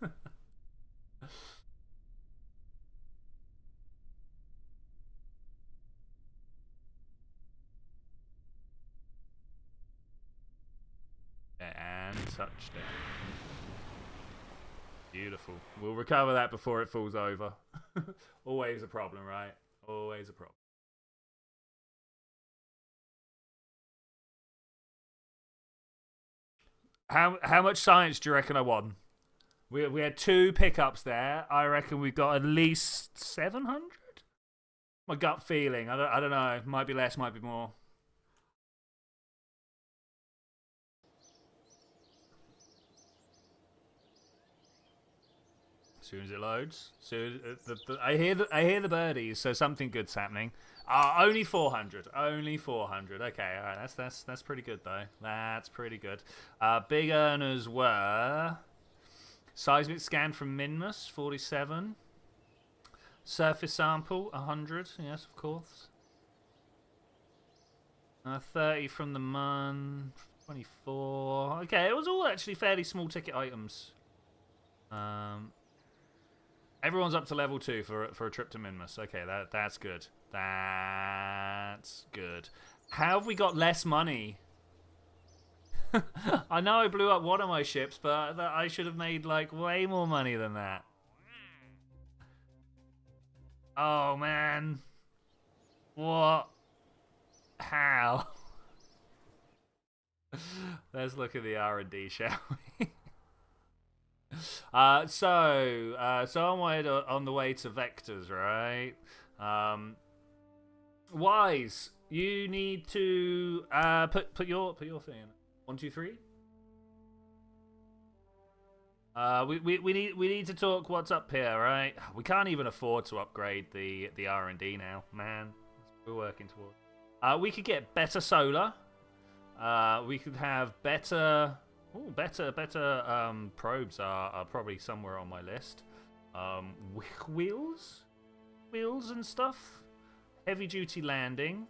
And touchdown. Beautiful. We'll recover that before it falls over. Always a problem, right? Always a problem. How much science do you reckon I won? We had 2 pickups there. I reckon we got at least 700. My gut feeling. I don't know. Might be less. Might be more. As soon as it loads, I hear the birdies, so something good's happening. Only 400. Only 400. Okay, all right. That's pretty good though. That's pretty good. Big earners were seismic scan from Minmus, 47. Surface sample, 100. Yes, of course. 30 from the Mun, 24. Okay, it was all actually fairly small ticket items. Everyone's up to level 2 for a trip to Minmus. Okay, that's good. That's good. How have we got less money? I know I blew up one of my ships, but I should have made like way more money than that. Oh man. What? How? Let's look at the R&D, shall we? So on the way to vectors, right? Wise, you need to put your thing in. 1, 2, 3. We need to talk what's up here, right? We can't even afford to upgrade the R&D now, man. We're working towards. We could get better solar. We could have better. Oh, better probes are probably somewhere on my list. Wheels and stuff. Heavy duty landing.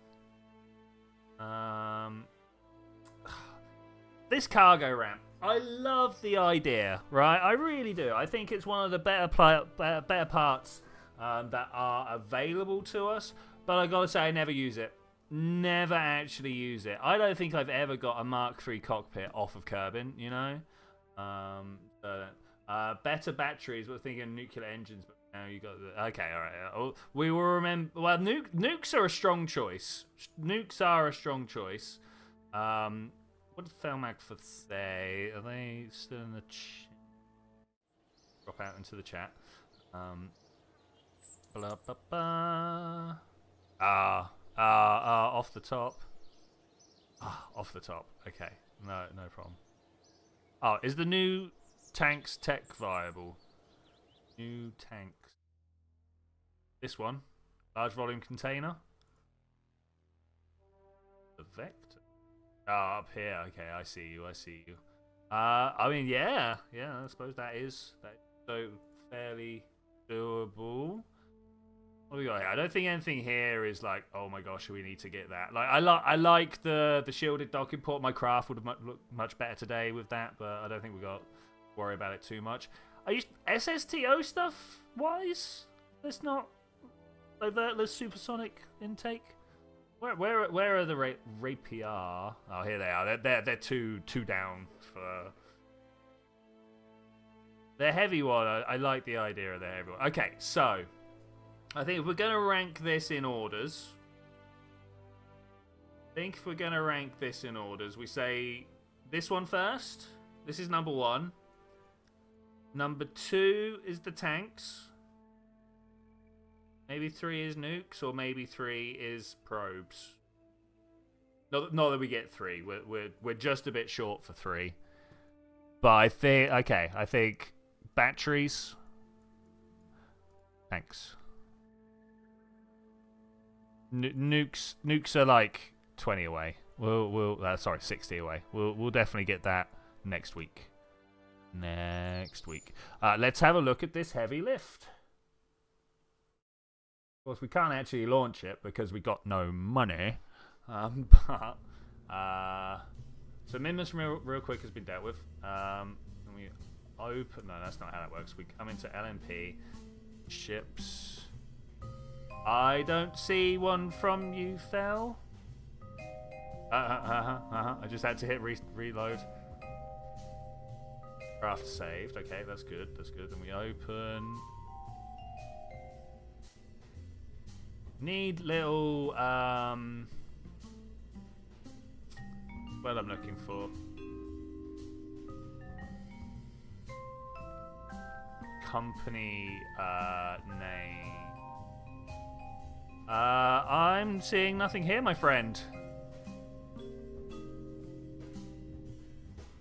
This cargo ramp. I love the idea, right? I really do. I think it's one of the better parts that are available to us. But I gotta say, I never use it. Never actually use it. I don't think I've ever got a Mark III cockpit off of Kerbin, you know? Better batteries. We're thinking nuclear engines, but now you got the... Okay, alright. We will remember... Well, nukes are a strong choice. Nukes are a strong choice. What did Felmagford say? Are they still in the chat? Drop out into the chat. Blah, blah, blah. Off the top. Off the top. Okay, no problem. Oh, is the new tanks tech viable? New tanks. This one, large volume container. The Vector. Up here. Okay, I see you. I mean, yeah. I suppose that is so fairly doable. What do we got here? I don't think anything here is like, oh my gosh, we need to get that. Like, I like the shielded docking port. My craft would have looked much better today with that, but I don't think we got to worry about it too much. Are you SSTO stuff wise? Let's not divert the supersonic intake. Where are the Rapier? Oh, here they are. They're two down for. The heavy one. I like the idea of the heavy one. Okay, so. I think if we're going to rank this in orders, we say this one first. This is number 1. Number 2 is the tanks. Maybe 3 is nukes, or maybe 3 is probes. Not that we get 3. We're just a bit short for 3. But I think batteries, tanks. Nukes are like 20 away. Sorry, 60 away. We'll definitely get that next week. Let's have a look at this heavy lift. Of course, we can't actually launch it because we got no money. So Minmus real quick has been dealt with. And we open. No, that's not how that works. We come into LMP ships. I don't see one from you, Fel. I just had to hit reload. Craft saved. Okay, that's good. Then we open. Need little what I'm looking for. Company name. I'm seeing nothing here, my friend.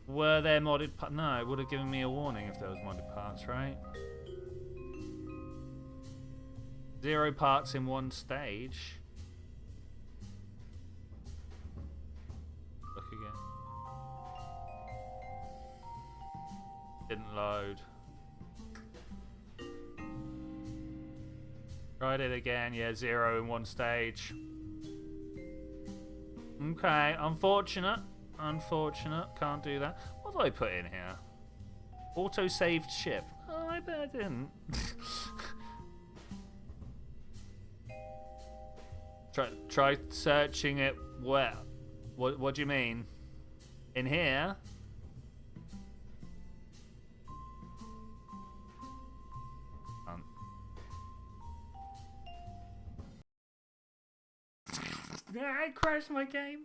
Were there modded parts? No, it would have given me a warning if there was modded parts, right? 0 parts in 1 stage. Look again. Didn't load. Tried it again. Yeah, 0 in 1 stage. Okay, unfortunate. Can't do that. What do I put in here? Auto-saved ship. Oh, I bet I didn't. Try searching it where? What do you mean? In here? I crashed my game.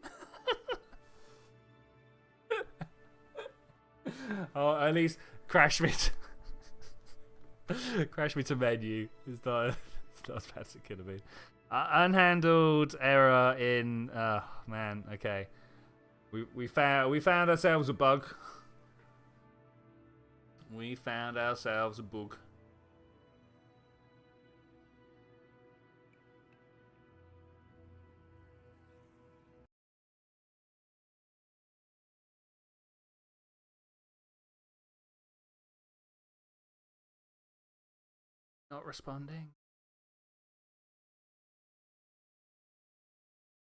Oh, at least crash it. Crash me to menu. It's not as bad as it could have been. Unhandled error in. Man. Okay. We found ourselves a bug. We found ourselves a bug. Not responding.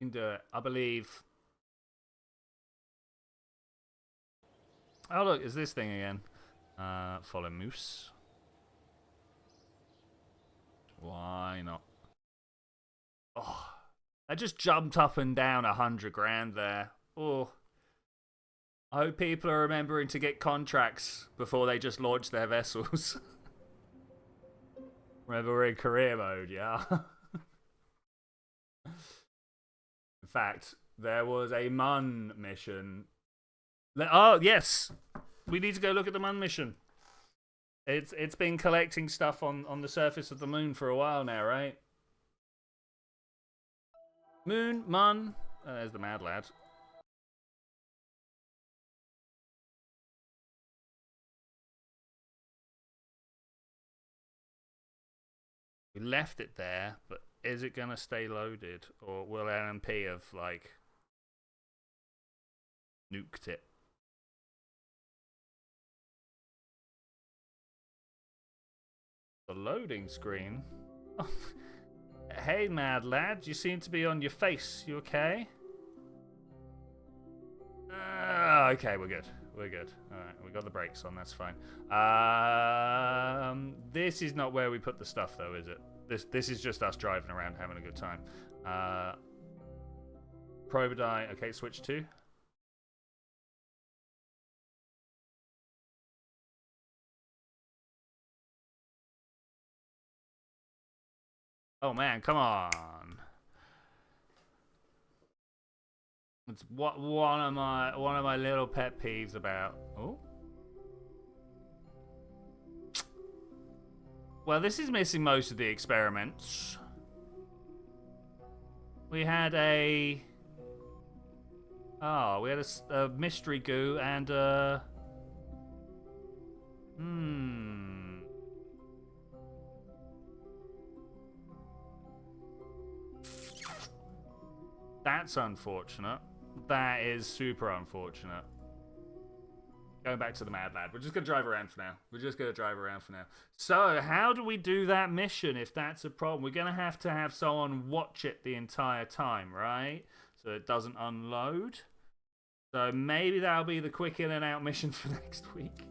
You can do it. I believe. Oh look, it's this thing again. Follow Moose. Why not? Oh, I just jumped up and down 100 grand there. Oh, I hope people are remembering to get contracts before they just launch their vessels. Remember, we're in career mode, yeah? In fact, there was a Mun mission. Oh, yes! We need to go look at the Mun mission. It's been collecting stuff on the surface of the moon for a while now, right? Moon, Mun. There's the mad lad. We left it there, but is it going to stay loaded? Or will LMP have, like, nuked it? The loading screen? Oh. Hey, mad lad, you seem to be on your face. You okay? Okay, we're good. We're good. Alright, we got the brakes on, that's fine. This is not where we put the stuff, though, is it? This is just us driving around having a good time. Probodie, okay, switch to. Oh man, come on. It's one of my little pet peeves about. Oh. Well, this is missing most of the experiments. We had a mystery goo and That's unfortunate. That is super unfortunate. Going back to the mad lad. We're just going to drive around for now. So, how do we do that mission if that's a problem? We're going to have someone watch it the entire time, right? So it doesn't unload. So maybe that'll be the quick in and out mission for next week.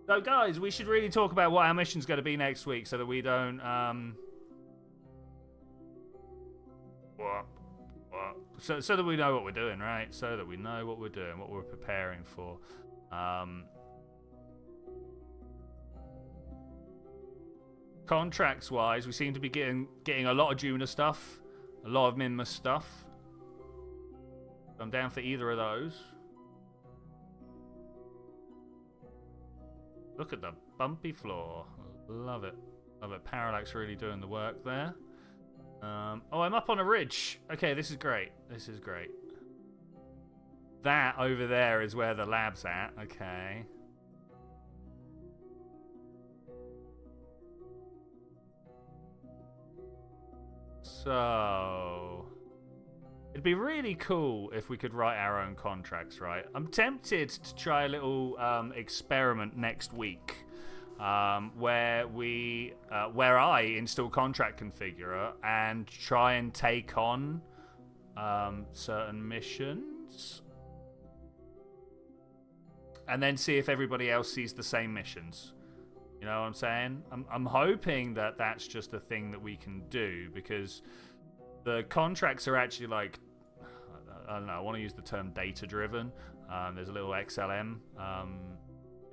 So, guys, we should really talk about what our mission's going to be next week so that we don't... So that we know what we're doing, right? So that we know what we're doing, what we're preparing for. Contracts-wise, we seem to be getting a lot of Juna stuff, a lot of Minmus stuff. I'm down for either of those. Look at the bumpy floor. Love it. Love it. Parallax really doing the work there. Oh, I'm up on a ridge. Okay, this is great. This is great. That over there is where the lab's at. Okay. So... it'd be really cool if we could write our own contracts, right? I'm tempted to try a little experiment next week. Where I install contract configurer and try and take on certain missions, and then see if everybody else sees the same missions. You know what I'm saying? I'm hoping that that's just a thing that we can do, because the contracts are actually like, I don't know, I want to use the term data driven. There's a little XLM,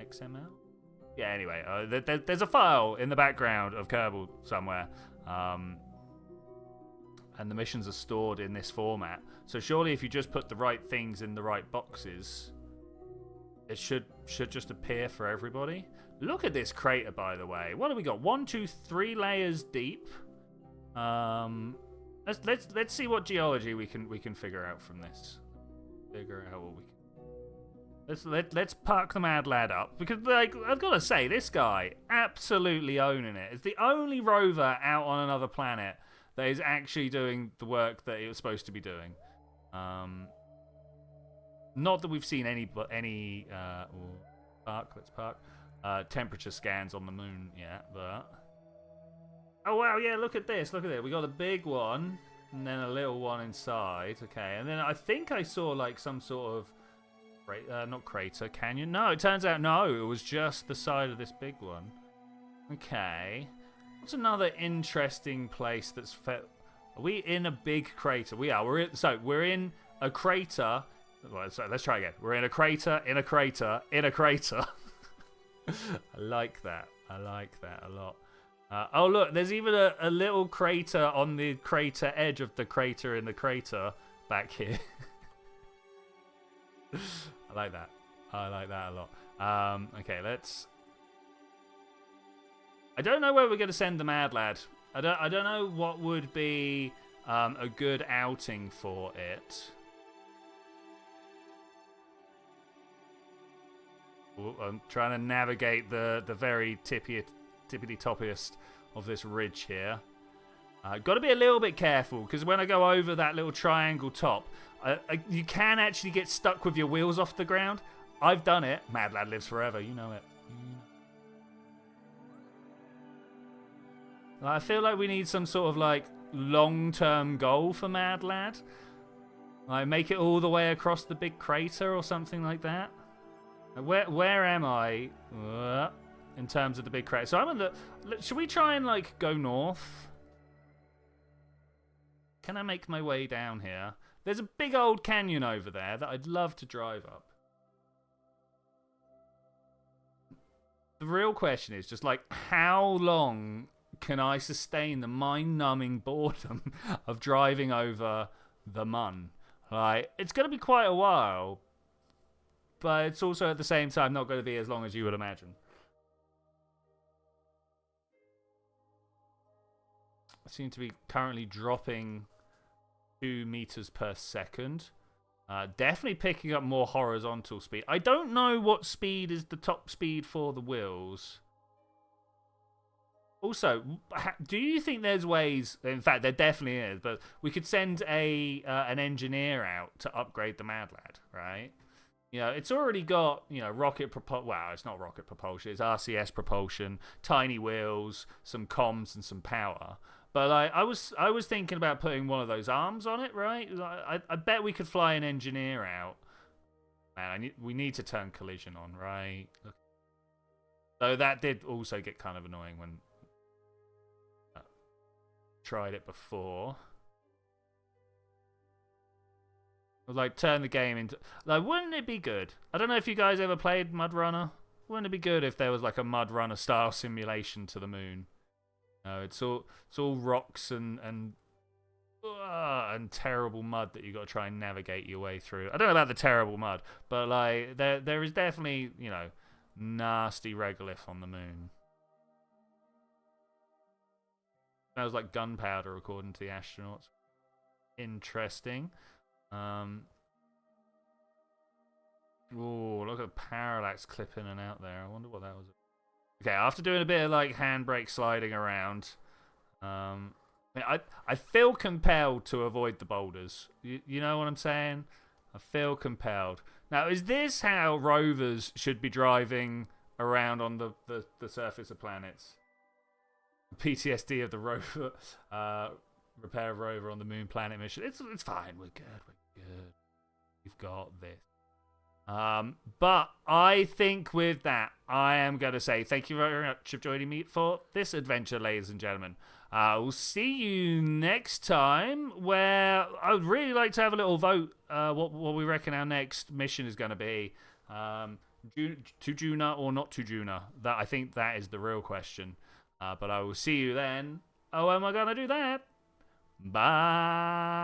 XML. Yeah, anyway, there's a file in the background of Kerbal somewhere. And the missions are stored in this format. So surely if you just put the right things in the right boxes, it should just appear for everybody. Look at this crater, by the way. What have we got? 1, 2, 3 layers deep. Let's see what geology we can figure out from this. Figure out what we can. Let's park the mad lad up, because like I've got to say, this guy absolutely owning it. It's the only rover out on another planet that is actually doing the work that it was supposed to be doing. Not that we've seen any temperature scans on the moon yet, but oh wow, yeah, look at this, we got a big one and then a little one inside. Okay, and then I think I saw like some sort of not crater, canyon. No, it turns out no, it was just the side of this big one. Okay, what's another interesting place that's are we in a big crater? We are. We're in a crater. Well, so let's try again. We're in a crater, in a crater, in a crater. I like that. I like that a lot. Oh, look, there's even a little crater on the crater edge of the crater in the crater back here. I like that. I like that a lot. Okay, let's... I don't know where we're going to send the mad lad. I don't know what would be a good outing for it. I'm trying to navigate the very tippity-toppiest of this ridge here. Got to be a little bit careful, because when I go over that little triangle top, you can actually get stuck with your wheels off the ground. I've done it. Mad lad lives forever. You know it. I feel like we need some sort of like long-term goal for Mad Lad. Like make it all the way across the big crater or something like that. Where am I in terms of the big crater? So I'm in the... Should we try and like go north? Can I make my way down here? There's a big old canyon over there that I'd love to drive up. The real question is just like, how long can I sustain the mind-numbing boredom of driving over the Mun? Like, it's going to be quite a while, but it's also at the same time not going to be as long as you would imagine. I seem to be currently dropping 2 meters per second. Definitely picking up more horizontal speed. I don't know what speed is the top speed for the wheels. Also, do you think there's ways... In fact, there definitely is, but we could send an engineer out to upgrade the Mad Lad, right? You know, it's already got, you know, rocket propulsion. Well, it's not rocket propulsion. It's RCS propulsion, tiny wheels, some comms, and some power. But I was thinking about putting one of those arms on it, right? I bet we could fly an engineer out. Man, we need to turn collision on, right? Though that did also get kind of annoying when I tried it before. Like, turn the game into... Like, wouldn't it be good? I don't know if you guys ever played Mud Runner. Wouldn't it be good if there was like a Mud Runner style simulation to the moon? No, it's all rocks and terrible mud that you got to try and navigate your way through. I don't know about the terrible mud, but like there is definitely, you know, nasty regolith on the moon. Smells like gunpowder, according to the astronauts. Interesting. Oh, look at parallax clip in and out there. I wonder what that was. Okay, after doing a bit of like handbrake sliding around, I feel compelled to avoid the boulders. You know what I'm saying? I feel compelled. Now, is this how rovers should be driving around on the surface of planets? PTSD of the rover, repair of rover on the moon planet mission. It's fine. We're good. We're good. We've got this. But I think with that, I am going to say thank you very much for joining me for this adventure, ladies and gentlemen. We'll see you next time, where I would really like to have a little vote what we reckon our next mission is going to be. To Juna or not to Juna? I think that is the real question. But I will see you then. Oh, am I going to do that? Bye.